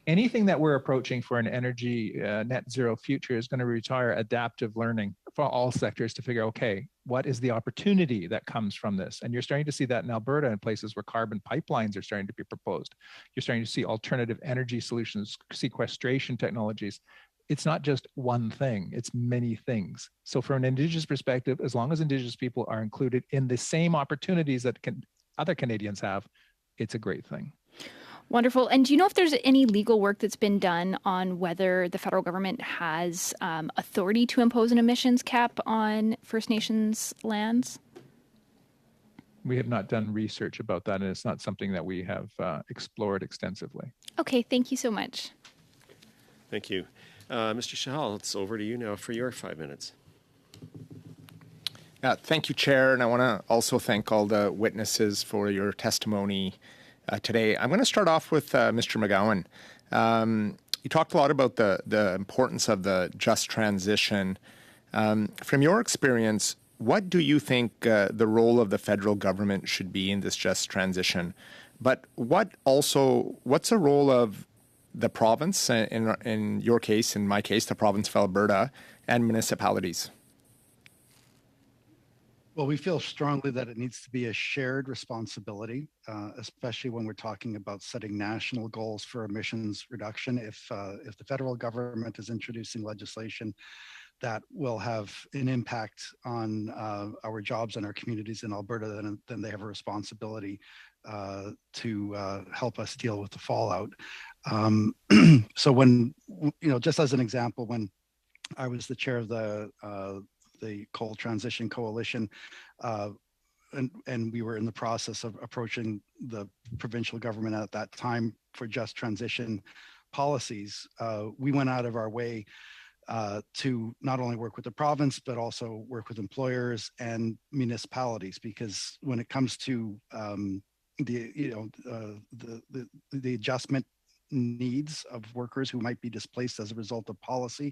Speaker 10: Anything that we're approaching for an energy net zero future is going to require adaptive learning for all sectors to figure, okay, what is the opportunity that comes from this? And you're starting to see that in Alberta in places where carbon pipelines are starting to be proposed. You're starting to see alternative energy solutions, sequestration technologies. It's not just one thing, it's many things. So from an Indigenous perspective, as long as Indigenous people are included in the same opportunities that other Canadians have, it's a great thing.
Speaker 13: Wonderful. And do you know if there's any legal work that's been done on whether the federal government has authority to impose an emissions cap on First Nations lands?
Speaker 10: We have not done research about that, and it's not something that we have explored extensively.
Speaker 13: Okay, thank you so much.
Speaker 1: Thank you. Mr. Shahal, it's over to you now for your 5 minutes.
Speaker 14: Thank you, Chair, and I want to also thank all the witnesses for your testimony today. I'm going to start off with Mr. McGowan. You talked a lot about the importance of the just transition. From your experience, what do you think the role of the federal government should be in this just transition? But what's the role of the province, in your case, in my case, the province of Alberta, and municipalities?
Speaker 3: Well, we feel strongly that it needs to be a shared responsibility, especially when we're talking about setting national goals for emissions reduction. If the federal government is introducing legislation that will have an impact on our jobs and our communities in Alberta, then they have a responsibility to help us deal with the fallout. So when, just as an example, when I was the chair of the Coal Transition Coalition, and we were in the process of approaching the provincial government at that time for just transition policies, we went out of our way to not only work with the province, but also work with employers and municipalities, because when it comes to the adjustment needs of workers who might be displaced as a result of policy,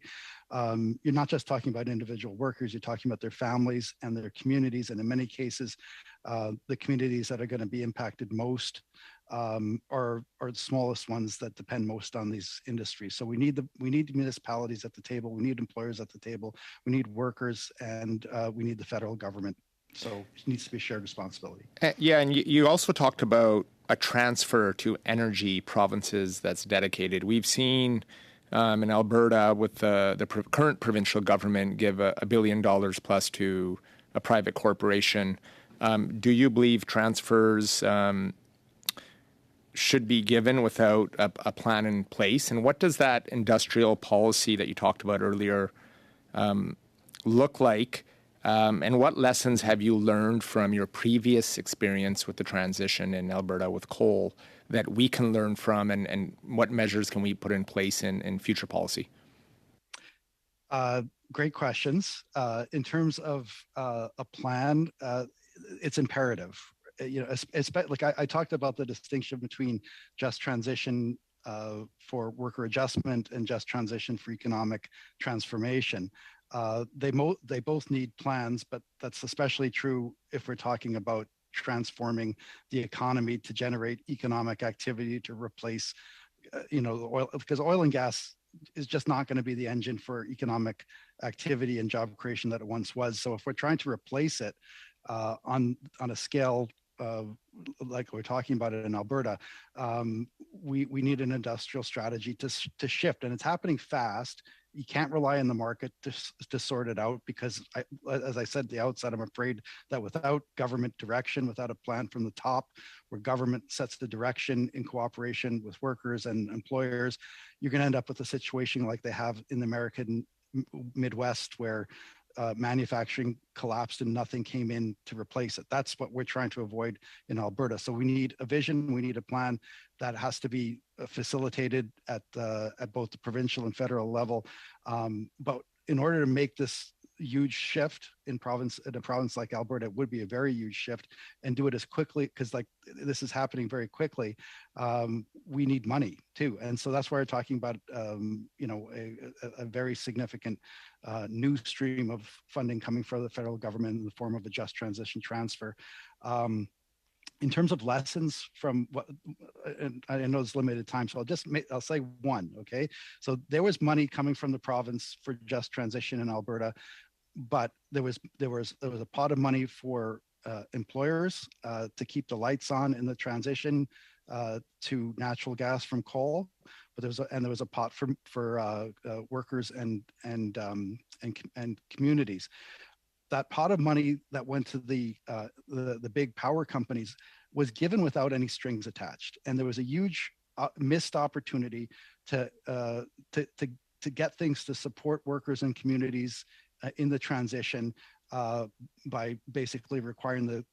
Speaker 3: you're not just talking about individual workers, you're talking about their families and their communities, and in many cases, the communities that are going to be impacted most are the smallest ones that depend most on these industries. So we need municipalities at the table, we need employers at the table, we need workers, and we need the federal government. So it needs to be a shared responsibility.
Speaker 14: Yeah, and you also talked about a transfer to energy provinces that's dedicated. We've seen in Alberta with the current provincial government give $1 billion plus to a private corporation. Do you believe transfers should be given without a plan in place? And what does that industrial policy that you talked about earlier look like? And what lessons have you learned from your previous experience with the transition in Alberta with coal that we can learn from, and what measures can we put in place in future policy?
Speaker 3: Great questions. In terms of a plan, it's imperative. Like I talked about the distinction between just transition for worker adjustment and just transition for economic transformation. They both need plans, but that's especially true if we're talking about transforming the economy to generate economic activity to replace, oil, because oil and gas is just not going to be the engine for economic activity and job creation that it once was. So if we're trying to replace it on a scale like we're talking about it in Alberta, we need an industrial strategy to shift, and it's happening fast. You can't rely on the market to sort it out because, as I said at the outset, I'm afraid that without government direction, without a plan from the top, where government sets the direction in cooperation with workers and employers, you're going to end up with a situation like they have in the American Midwest, where manufacturing collapsed and nothing came in to replace it. That's what we're trying to avoid in Alberta. So we need a vision, we need a plan that has to be facilitated at both the provincial and federal level. But in order to make this huge shift in a province like Alberta, it would be a very huge shift, and do it as quickly, because like this is happening very quickly. We need money too, and so that's why we're talking about a very significant new stream of funding coming from the federal government in the form of a just transition transfer. In terms of lessons from what, and I know it's limited time, so I'll say one. Okay, so there was money coming from the province for just transition in Alberta, but there was a pot of money for employers to keep the lights on in the transition to natural gas from coal, but there was a pot for workers and communities. That pot of money that went to the big power companies was given without any strings attached, and there was a huge missed opportunity to get things to support workers and communities in the transition by basically requiring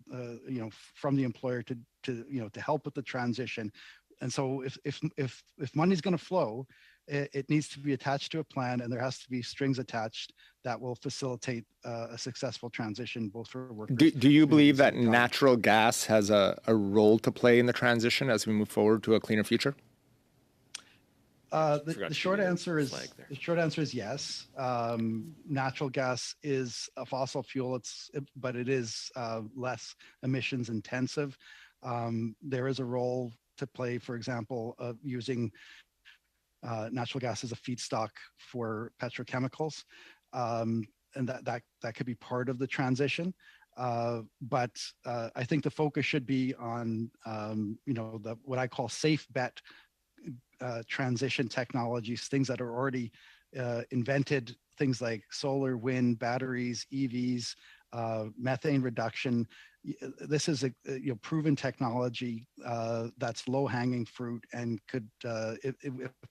Speaker 3: from the employer to help with the transition. And so if money's going to flow, it needs to be attached to a plan, and there has to be strings attached that will facilitate a successful transition both for workers.
Speaker 14: Do you believe that natural gas has a role to play in the transition as we move forward to a cleaner future?
Speaker 3: The short answer is yes. Natural gas is a fossil fuel, but it is less emissions intensive. There is a role to play, for example, of using natural gas as a feedstock for petrochemicals, and that could be part of the transition. But I think the focus should be on what I call safe bet transition technologies, things that are already invented, things like solar, wind, batteries, EVs, methane reduction. This is a proven technology that's low-hanging fruit, and could if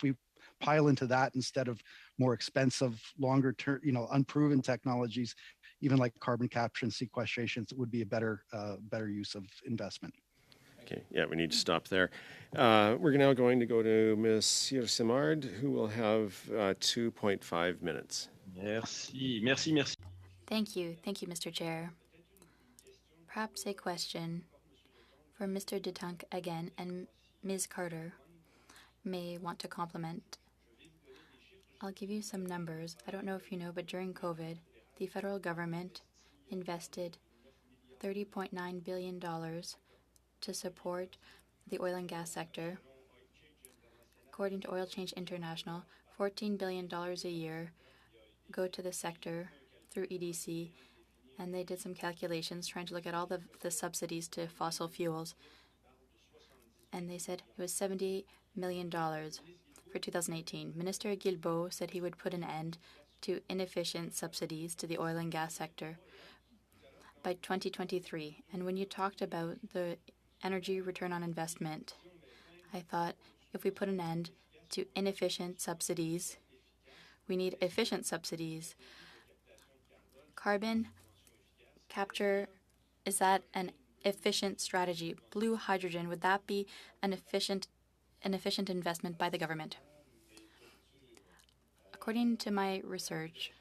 Speaker 3: we pile into that instead of more expensive, longer term, unproven technologies, even like carbon capture and sequestration, it would be a better use of investment.
Speaker 1: Okay, yeah, we need to stop there. We're now going to go to Ms. Simard, who will have 2.5 minutes.
Speaker 8: Merci.
Speaker 4: Thank you, Mr. Chair. Perhaps a question for Mr. Detunk again, and Ms. Carter may want to complement. I'll give you some numbers. I don't know if you know, but during COVID, the federal government invested $30.9 billion to support the oil and gas sector. According to Oil Change International, $14 billion a year go to the sector through EDC, and they did some calculations trying to look at all the subsidies to fossil fuels, and they said it was $78 million for 2018. Minister Guilbeault said he would put an end to inefficient subsidies to the oil and gas sector by 2023. And when you talked about the energy return on investment, I thought if we put an end to inefficient subsidies, we need efficient subsidies. Carbon capture, is that an efficient strategy? Blue hydrogen, would that be an efficient investment by the government? According to my research,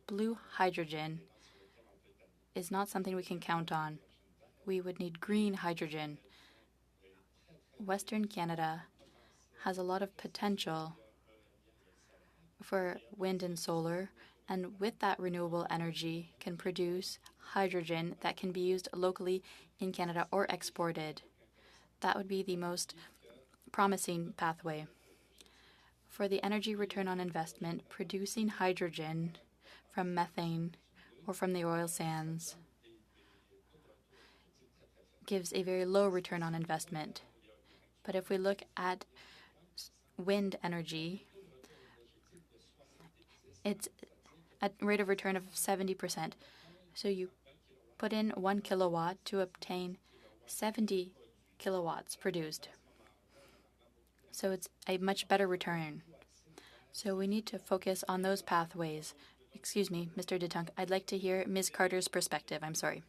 Speaker 4: blue hydrogen is not something we can count on. We would need green hydrogen. Western Canada has a lot of potential for wind and solar, and with that renewable energy can produce hydrogen that can be used locally in Canada or exported. That would be the most promising pathway. For the energy return on investment, producing hydrogen from methane or from the oil sands gives a very low return on investment. But if we look at wind energy, it's a rate of return of 70%. So you put in 1 kilowatt to obtain 70 kilowatts produced. So it's a much better return. So we need to focus on those pathways. Excuse me, Mr. Detunk, I'd like to hear Ms. Carter's perspective. I'm sorry.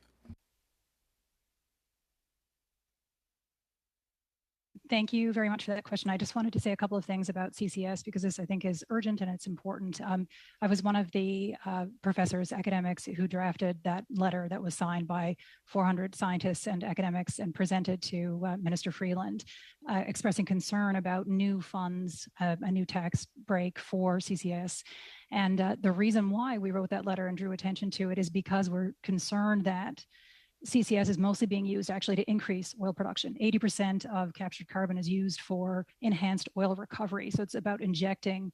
Speaker 2: Thank you very much for that question. I just wanted to say a couple of things about CCS because this, I think, is urgent and it's important. I was one of the professors, academics, who drafted that letter that was signed by 400 scientists and academics and presented to Minister Freeland, expressing concern about new funds, a new tax break for CCS. And the reason why we wrote that letter and drew attention to it is because we're concerned that CCS is mostly being used actually to increase oil production. 80% of captured carbon is used for enhanced oil recovery. So it's about being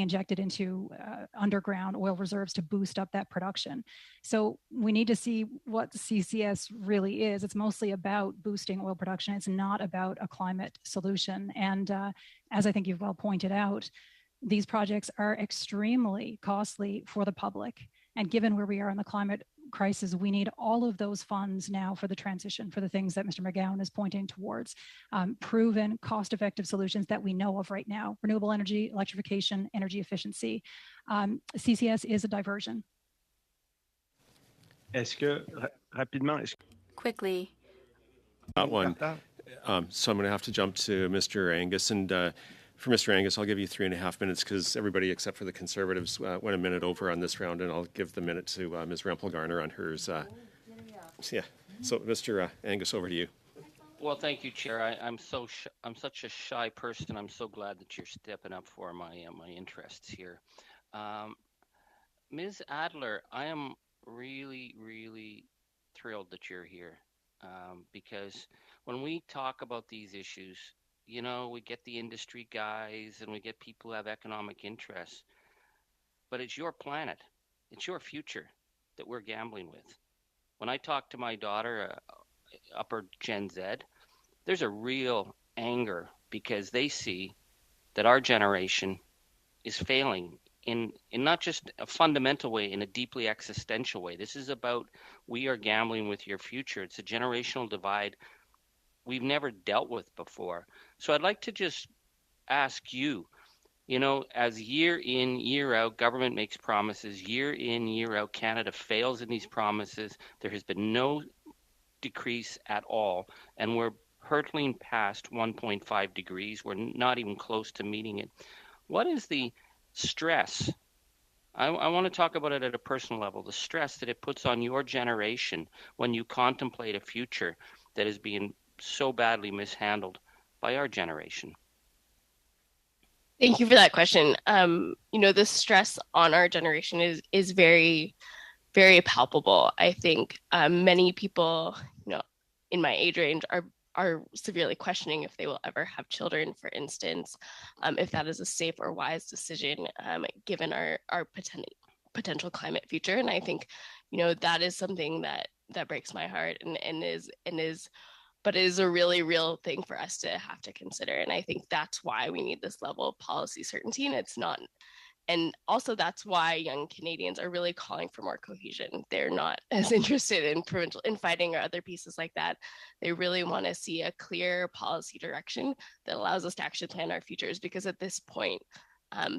Speaker 2: injected into underground oil reserves to boost up that production. So we need to see what CCS really is. It's mostly about boosting oil production. It's not about a climate solution. And as I think you've well pointed out, these projects are extremely costly for the public. And given where we are in the climate crisis, we need all of those funds now for the transition, for the things that Mr. McGowan is pointing towards, proven cost-effective solutions that we know of right now, renewable energy, electrification, energy efficiency. CCS is a diversion.
Speaker 4: Quickly.
Speaker 1: That one. So I'm going to have to jump to Mr. Angus, and for Mr. Angus, I'll give you 3.5 minutes because everybody except for the Conservatives went a minute over on this round, and I'll give the minute to Ms. Rempel-Garner on hers. Yeah. So, Mr. Angus, over to you.
Speaker 12: Well, thank you, Chair. I'm such a shy person. I'm so glad that you're stepping up for my interests here. Ms. Adler, I am really, really thrilled that you're here because when we talk about these issues, you know, we get the industry guys and we get people who have economic interests, but it's your planet, it's your future that we're gambling with. When I talk to my daughter, upper Gen Z, there's a real anger because they see that our generation is failing in not just a fundamental way, in a deeply existential way. This is about we are gambling with your future. It's a generational divide we've never dealt with before. So I'd like to just ask you, you know, as year in, year out, government makes promises, year in, year out, Canada fails in these promises. There has been no decrease at all, and we're hurtling past 1.5 degrees. We're not even close to meeting it. What is the stress? I want to talk about it at a personal level, the stress that it puts on your generation when you contemplate a future that is being so badly mishandled by our generation.
Speaker 7: Thank you for that question. You know, the stress on our generation is very, very palpable. I think many people, you know, in my age range are are severely questioning if they will ever have children, for instance, if that is a safe or wise decision given our potential climate future. And I think, that is something that breaks my heart and is but it is a really real thing for us to have to consider. And I think that's why we need this level of policy certainty. And also that's why young Canadians are really calling for more cohesion. They're not as interested in fighting or other pieces like that. They really want to see a clear policy direction that allows us to actually plan our futures, because at this point,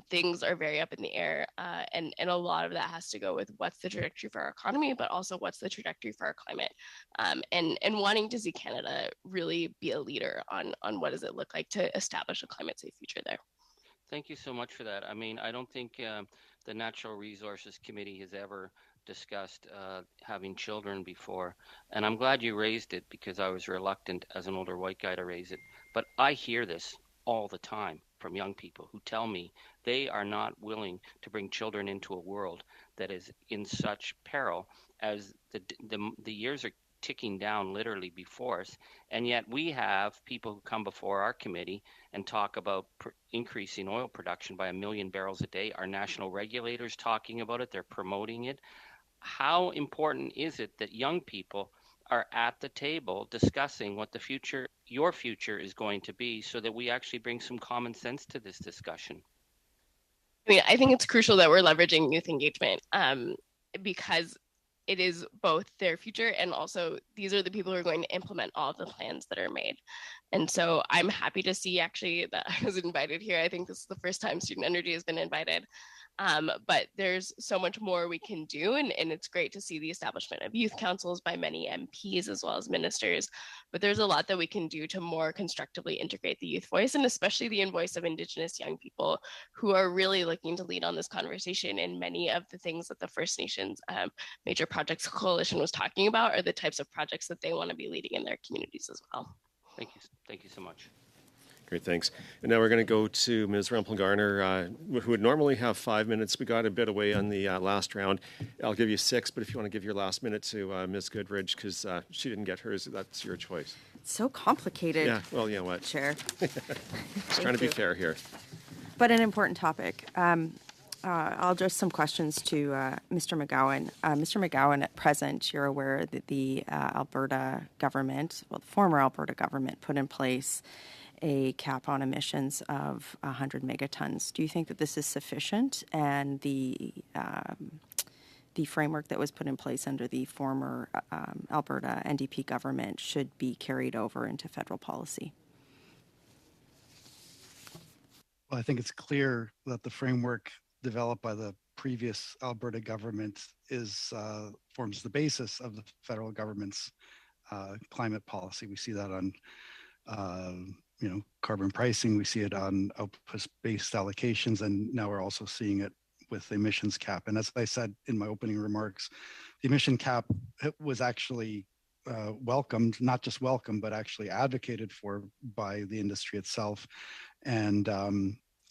Speaker 7: things are very up in the air, and a lot of that has to go with what's the trajectory for our economy, but also what's the trajectory for our climate, and wanting to see Canada really be a leader on what does it look like to establish a climate safe future there.
Speaker 12: Thank you so much for that. I mean, I don't think the Natural Resources Committee has ever discussed having children before. And I'm glad you raised it, because I was reluctant as an older white guy to raise it. But I hear this all the time from young people who tell me they are not willing to bring children into a world that is in such peril as the years are ticking down literally before us. And yet we have people who come before our committee and talk about increasing oil production by 1 million barrels a day. Our national regulators talking about it, they're promoting it. How important is it that young people are at the table discussing what your future is going to be, so that we actually bring some common sense to this discussion?
Speaker 7: I mean, I think it's crucial that we're leveraging youth engagement, because it is both their future, and also these are the people who are going to implement all of the plans that are made. And so I'm happy to see actually that I was invited here. I think this is the first time Student Energy has been invited. But there's so much more we can do, and it's great to see the establishment of youth councils by many MPs as well as ministers. But there's a lot that we can do to more constructively integrate the youth voice, and especially the voice of Indigenous young people who are really looking to lead on this conversation. And many of the things that the First Nations Major Projects Coalition was talking about are the types of projects that they want to be leading in their communities as well.
Speaker 12: Thank you so much.
Speaker 1: Great, thanks. And now we're going to go to Ms. Rempel-Garner, who would normally have 5 minutes. We got a bit away on the last round. I'll give you 6, but if you want to give your last minute to Ms. Goodridge, because she didn't get hers, that's your choice.
Speaker 15: It's so complicated.
Speaker 1: Yeah, well, you know what?
Speaker 15: Chair.
Speaker 1: Just trying to be fair here.
Speaker 15: But an important topic. I'll address some questions to Mr. McGowan. Mr. McGowan, at present, you're aware that the Alberta government, well, the former Alberta government, put in place a cap on emissions of 100 megatons. Do you think that this is sufficient, and the framework that was put in place under the former Alberta NDP government should be carried over into federal policy?
Speaker 3: Well, I think it's clear that the framework developed by the previous Alberta government forms the basis of the federal government's climate policy. We see that on carbon pricing. We see it on output-based allocations, and now we're also seeing it with the emissions cap. And as I said in my opening remarks, the emission cap was actually welcomed, not just welcomed, but actually advocated for by the industry itself. And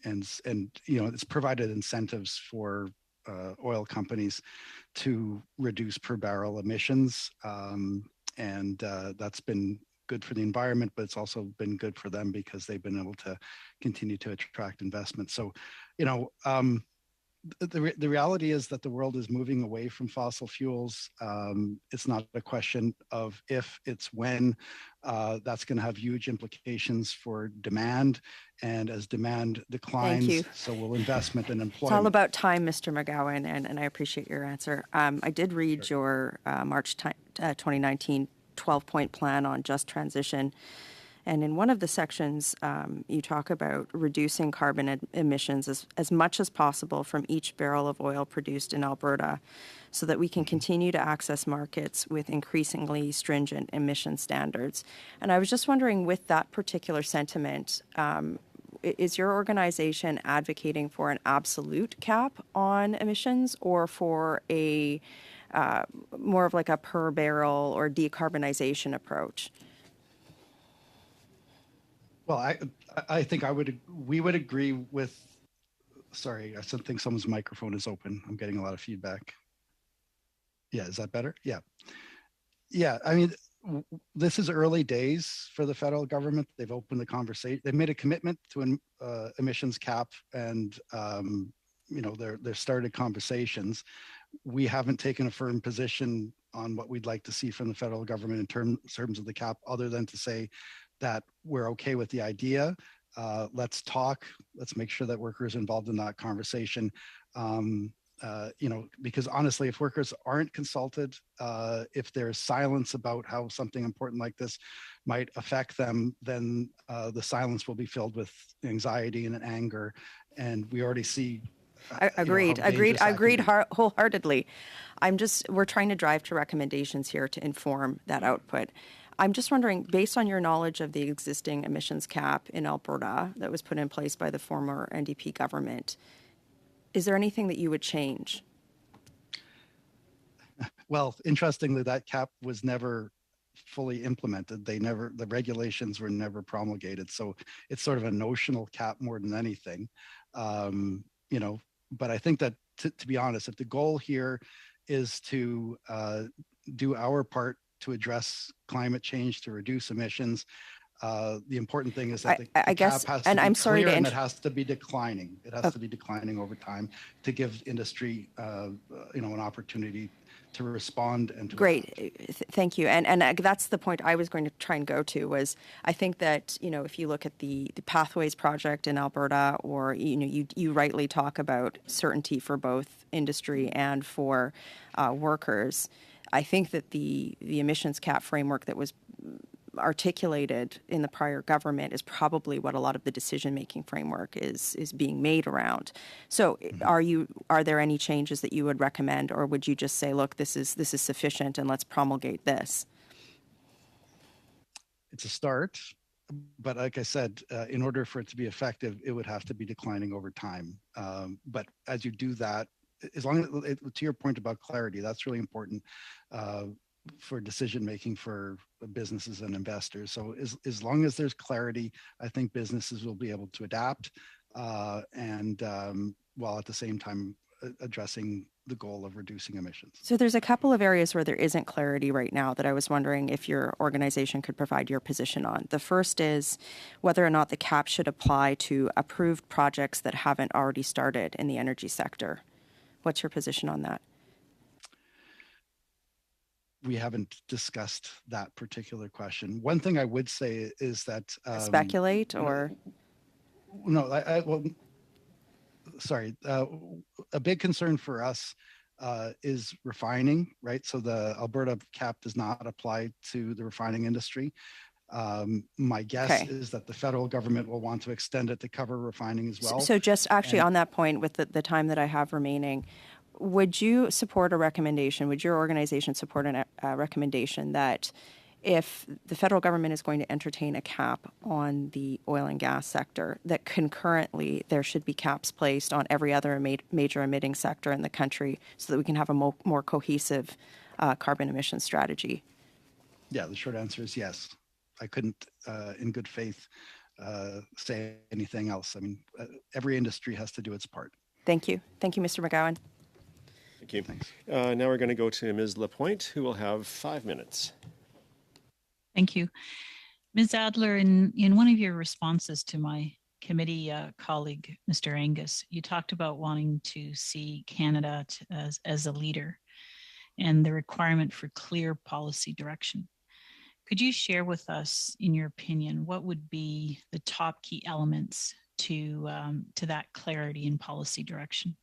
Speaker 3: it's provided incentives for oil companies to reduce per barrel emissions. And that's been good for the environment, but it's also been good for them because they've been able to continue to attract investment. So, the reality is that the world is moving away from fossil fuels. It's not a question of if, it's when. That's going to have huge implications for demand. And as demand declines, so will investment and employment.
Speaker 15: It's all about time, Mr. McGowan, and I appreciate your answer. I did read your March 2019 12-point plan on just transition. And in one of the sections, you talk about reducing carbon emissions as much as possible from each barrel of oil produced in Alberta so that we can continue to access markets with increasingly stringent emission standards. And I was just wondering, with that particular sentiment, is your organization advocating for an absolute cap on emissions, or for a more of like a per barrel or decarbonization approach?
Speaker 3: Well, I think we would agree with, sorry, I think someone's microphone is open. I'm getting a lot of feedback. Yeah, is that better? Yeah. Yeah, I mean, This is early days for the federal government. They've opened the conversation. They've made a commitment to an emissions cap, and they're started conversations. We haven't taken a firm position on what we'd like to see from the federal government in terms of the cap, other than to say that we're okay with the idea. Let's talk. Let's make sure that workers are involved in that conversation. Because honestly, if workers aren't consulted, if there's silence about how something important like this might affect them, then the silence will be filled with anxiety and anger. And we already see.
Speaker 15: Agreed wholeheartedly. We're trying to drive to recommendations here to inform that output. I'm just wondering, based on your knowledge of the existing emissions cap in Alberta that was put in place by the former NDP government, is there anything that you would change?
Speaker 3: Well, interestingly, that cap was never fully implemented. The regulations were never promulgated. So it's sort of a notional cap more than anything. But I think that, to be honest, if the goal here is to do our part to address climate change, to reduce emissions, the important thing is that the cap has to be clear, and it has to be declining. It has to be declining over time to give industry, an opportunity to respond and to
Speaker 15: Thank you. And that's the point I was going to try and go to. Was I think that if you look at the Pathways project in Alberta, or you rightly talk about certainty for both industry and for workers. I think that the emissions cap framework that was articulated in the prior government is probably what a lot of the decision-making framework is being made around. So are there any changes that you would recommend, or would you just say, look, this is sufficient and let's promulgate this?
Speaker 3: It's a start, but like I said, in order for it to be effective, it would have to be declining over time. But as you do that, as long as, to your point about clarity, that's really important for decision making for businesses and investors. So as long as there's clarity, I think businesses will be able to adapt, and while at the same time addressing the goal of reducing emissions.
Speaker 15: So there's a couple of areas where there isn't clarity right now that I was wondering if your organization could provide your position on. The first is whether or not the cap should apply to approved projects that haven't already started in the energy sector. What's your position on that?
Speaker 3: We haven't discussed that particular question. One thing I would say is that
Speaker 15: speculate or
Speaker 3: a big concern for us is refining, right? So the Alberta cap does not apply to the refining industry. My guess is that the federal government will want to extend it to cover refining as well.
Speaker 15: So just actually on that point, with the time that I have remaining, would you support a recommendation, would your organization support a recommendation that if the federal government is going to entertain a cap on the oil and gas sector, that concurrently there should be caps placed on every other major emitting sector in the country so that we can have a more cohesive carbon emission strategy?
Speaker 3: Yeah, the short answer is yes. I couldn't, in good faith, say anything else. I mean, every industry has to do its part.
Speaker 15: Thank you. Thank you, Mr. McGowan.
Speaker 1: Thank you. Thanks. Now we're going to go to Ms. Lapointe, who will have 5 minutes.
Speaker 16: Thank you. Ms. Adler, in one of your responses to my committee colleague, Mr. Angus, you talked about wanting to see Canada as a leader and the requirement for clear policy direction. Could you share with us, in your opinion, what would be the top key elements to that clarity in policy direction?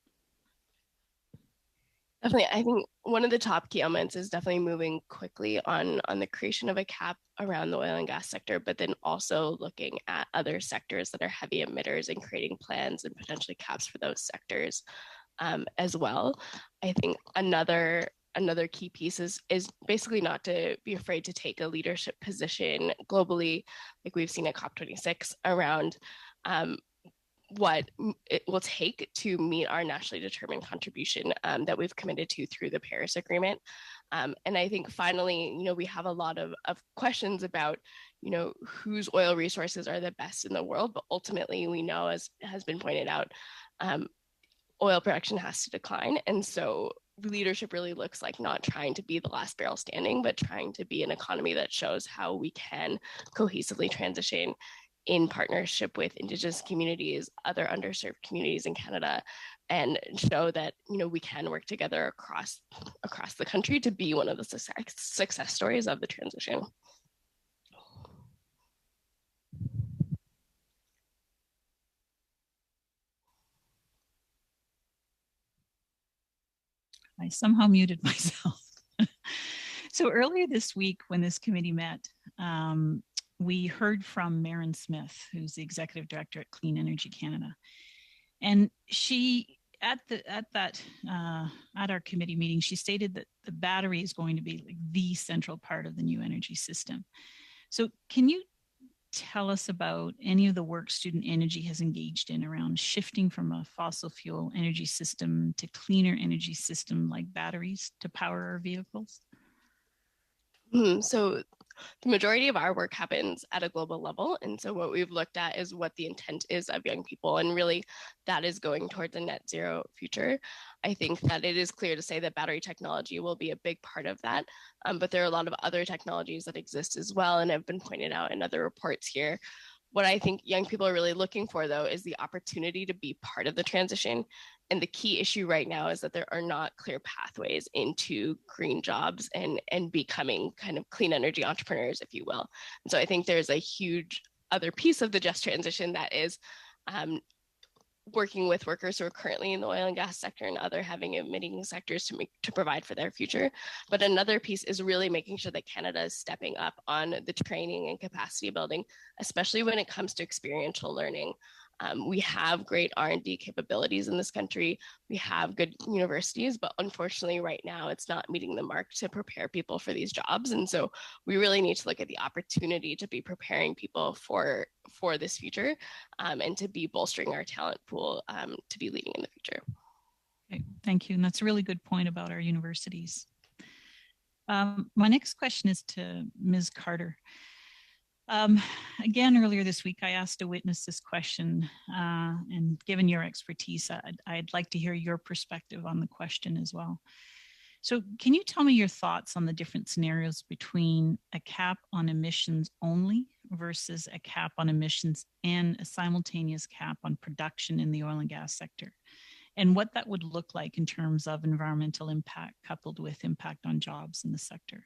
Speaker 7: Definitely. I think one of the top key elements is definitely moving quickly on the creation of a cap around the oil and gas sector, but then also looking at other sectors that are heavy emitters and creating plans and potentially caps for those sectors as well. I think another key piece is basically not to be afraid to take a leadership position globally, like we've seen at COP26, around what it will take to meet our nationally determined contribution that we've committed to through the Paris Agreement. And I think finally, we have a lot of questions about, whose oil resources are the best in the world, but ultimately we know, as has been pointed out, oil production has to decline. And so leadership really looks like not trying to be the last barrel standing, but trying to be an economy that shows how we can cohesively transition in partnership with Indigenous communities, other underserved communities in Canada, and show that we can work together across the country to be one of the success stories of the transition.
Speaker 16: I somehow muted myself. So earlier this week, when this committee met, we heard from Maren Smith, who's the executive director at Clean Energy Canada, and she at our committee meeting, she stated that the battery is going to be like the central part of the new energy system. So, can you tell us about any of the work Student Energy has engaged in around shifting from a fossil fuel energy system to cleaner energy system like batteries to power our vehicles?
Speaker 7: So the majority of our work happens at a global level. And so what we've looked at is what the intent is of young people. And really that is going towards a net zero future. I think that it is clear to say that battery technology will be a big part of that. But there are a lot of other technologies that exist as well and have been pointed out in other reports here. What I think young people are really looking for, though, is the opportunity to be part of the transition. And the key issue right now is that there are not clear pathways into green jobs and becoming kind of clean energy entrepreneurs, if you will. And so I think there's a huge other piece of the just transition that is working with workers who are currently in the oil and gas sector and other having emitting sectors to provide for their future. But another piece is really making sure that Canada is stepping up on the training and capacity building, especially when it comes to experiential learning. We have great R&D capabilities in this country. We have good universities, but unfortunately right now it's not meeting the mark to prepare people for these jobs. And so we really need to look at the opportunity to be preparing people for this future and to be bolstering our talent pool to be leading in the future.
Speaker 16: Okay, thank you. And that's a really good point about our universities. My next question is to Ms. Carter. Again, earlier this week, I asked a witness this question, and given your expertise, I'd like to hear your perspective on the question as well. So can you tell me your thoughts on the different scenarios between a cap on emissions only versus a cap on emissions and a simultaneous cap on production in the oil and gas sector, and what that would look like in terms of environmental impact coupled with impact on jobs in the sector?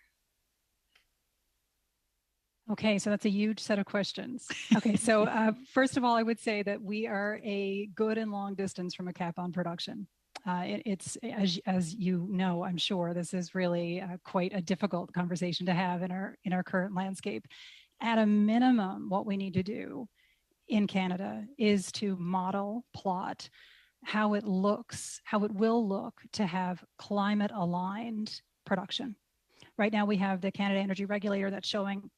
Speaker 2: Okay, so that's a huge set of questions. Okay, so first of all, I would say that we are a good and long distance from a cap on production. It's as you know, I'm sure this is really quite a difficult conversation to have in our current landscape. At a minimum, what we need to do in Canada is to model, plot how it will look to have climate aligned production. Right now, we have the Canada Energy Regulator that's showing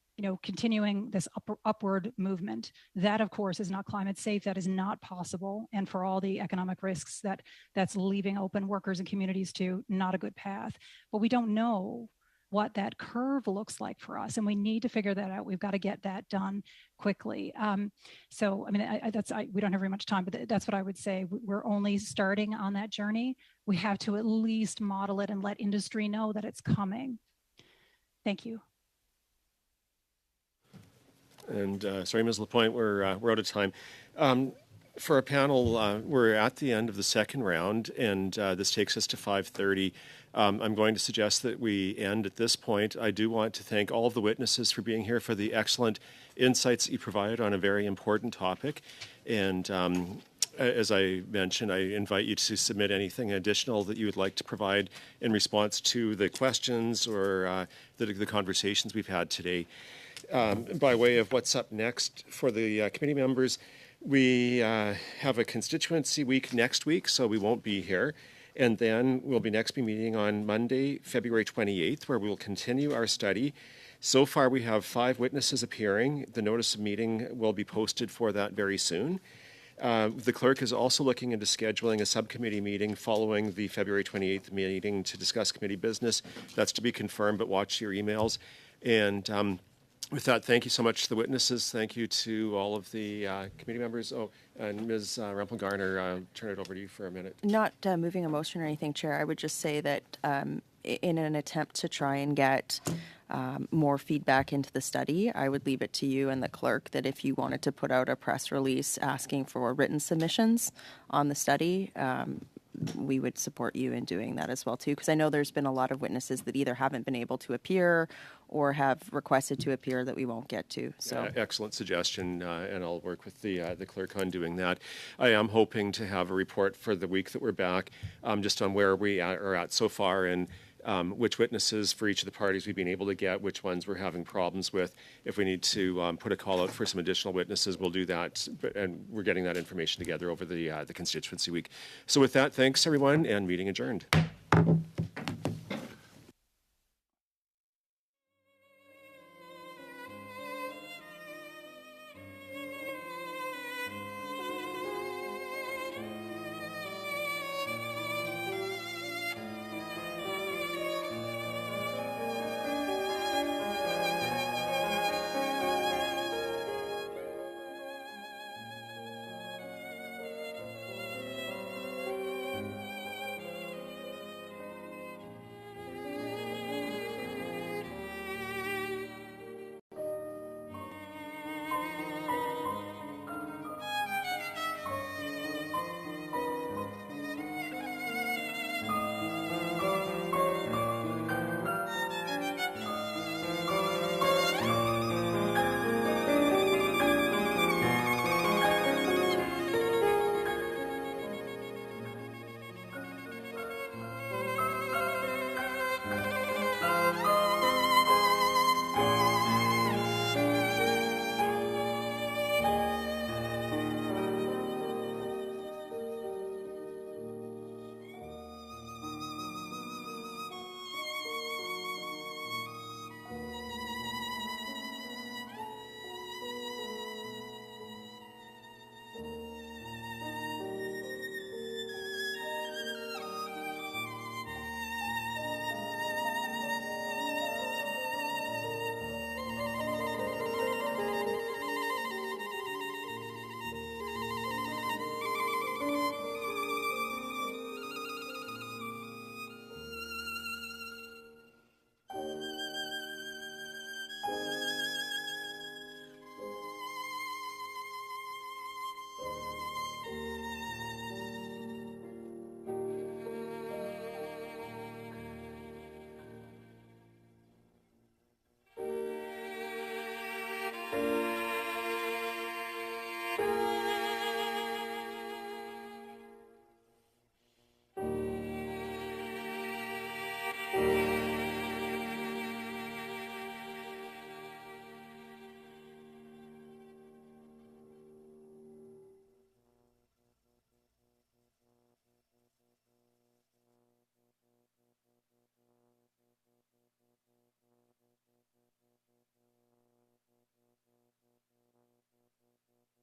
Speaker 2: continuing this upward movement. That, of course, is not climate safe. That is not possible. And for all the economic risks that's leaving open workers and communities to, not a good path. But we don't know what that curve looks like for us. And we need to figure that out. We've got to get that done quickly. So, I mean, we don't have very much time, but that's what I would say. We're only starting on that journey. We have to at least model it and let industry know that it's coming. Thank you.
Speaker 1: And sorry, Ms. Lapointe, we're out of time. For our panel, we're at the end of the second round, and this takes us to 5:30. I'm going to suggest that we end at this point. I do want to thank all of the witnesses for being here, for the excellent insights that you provided on a very important topic. And as I mentioned, I invite you to submit anything additional that you would like to provide in response to the questions or the conversations we've had today. By way of what's up next for the committee members, we have a constituency week next week, so we won't be here. And then we'll be meeting on Monday, February 28th, where we will continue our study. So far, we have 5 witnesses appearing. The notice of meeting will be posted for that very soon. The clerk is also looking into scheduling a subcommittee meeting following the February 28th meeting to discuss committee business. That's to be confirmed, but watch your emails. And With that, thank you so much to the witnesses. Thank you to all of the committee members. Oh, and Ms. Rempel-Garner, turn it over to you for a minute.
Speaker 15: Not moving a motion or anything, Chair. I would just say that in an attempt to try and get more feedback into the study, I would leave it to you and the clerk that if you wanted to put out a press release asking for written submissions on the study, we would support you in doing that as well too, because I know there's been a lot of witnesses that either haven't been able to appear or have requested to appear that we won't get to. So
Speaker 1: excellent suggestion, and I'll work with the clerk on doing that. I am hoping to have a report for the week that we're back, just on where we are at so far and which witnesses for each of the parties we've been able to get, which ones we're having problems with. If we need to put a call out for some additional witnesses, we'll do that, and we're getting that information together over the constituency week. So with that, thanks everyone, and meeting adjourned.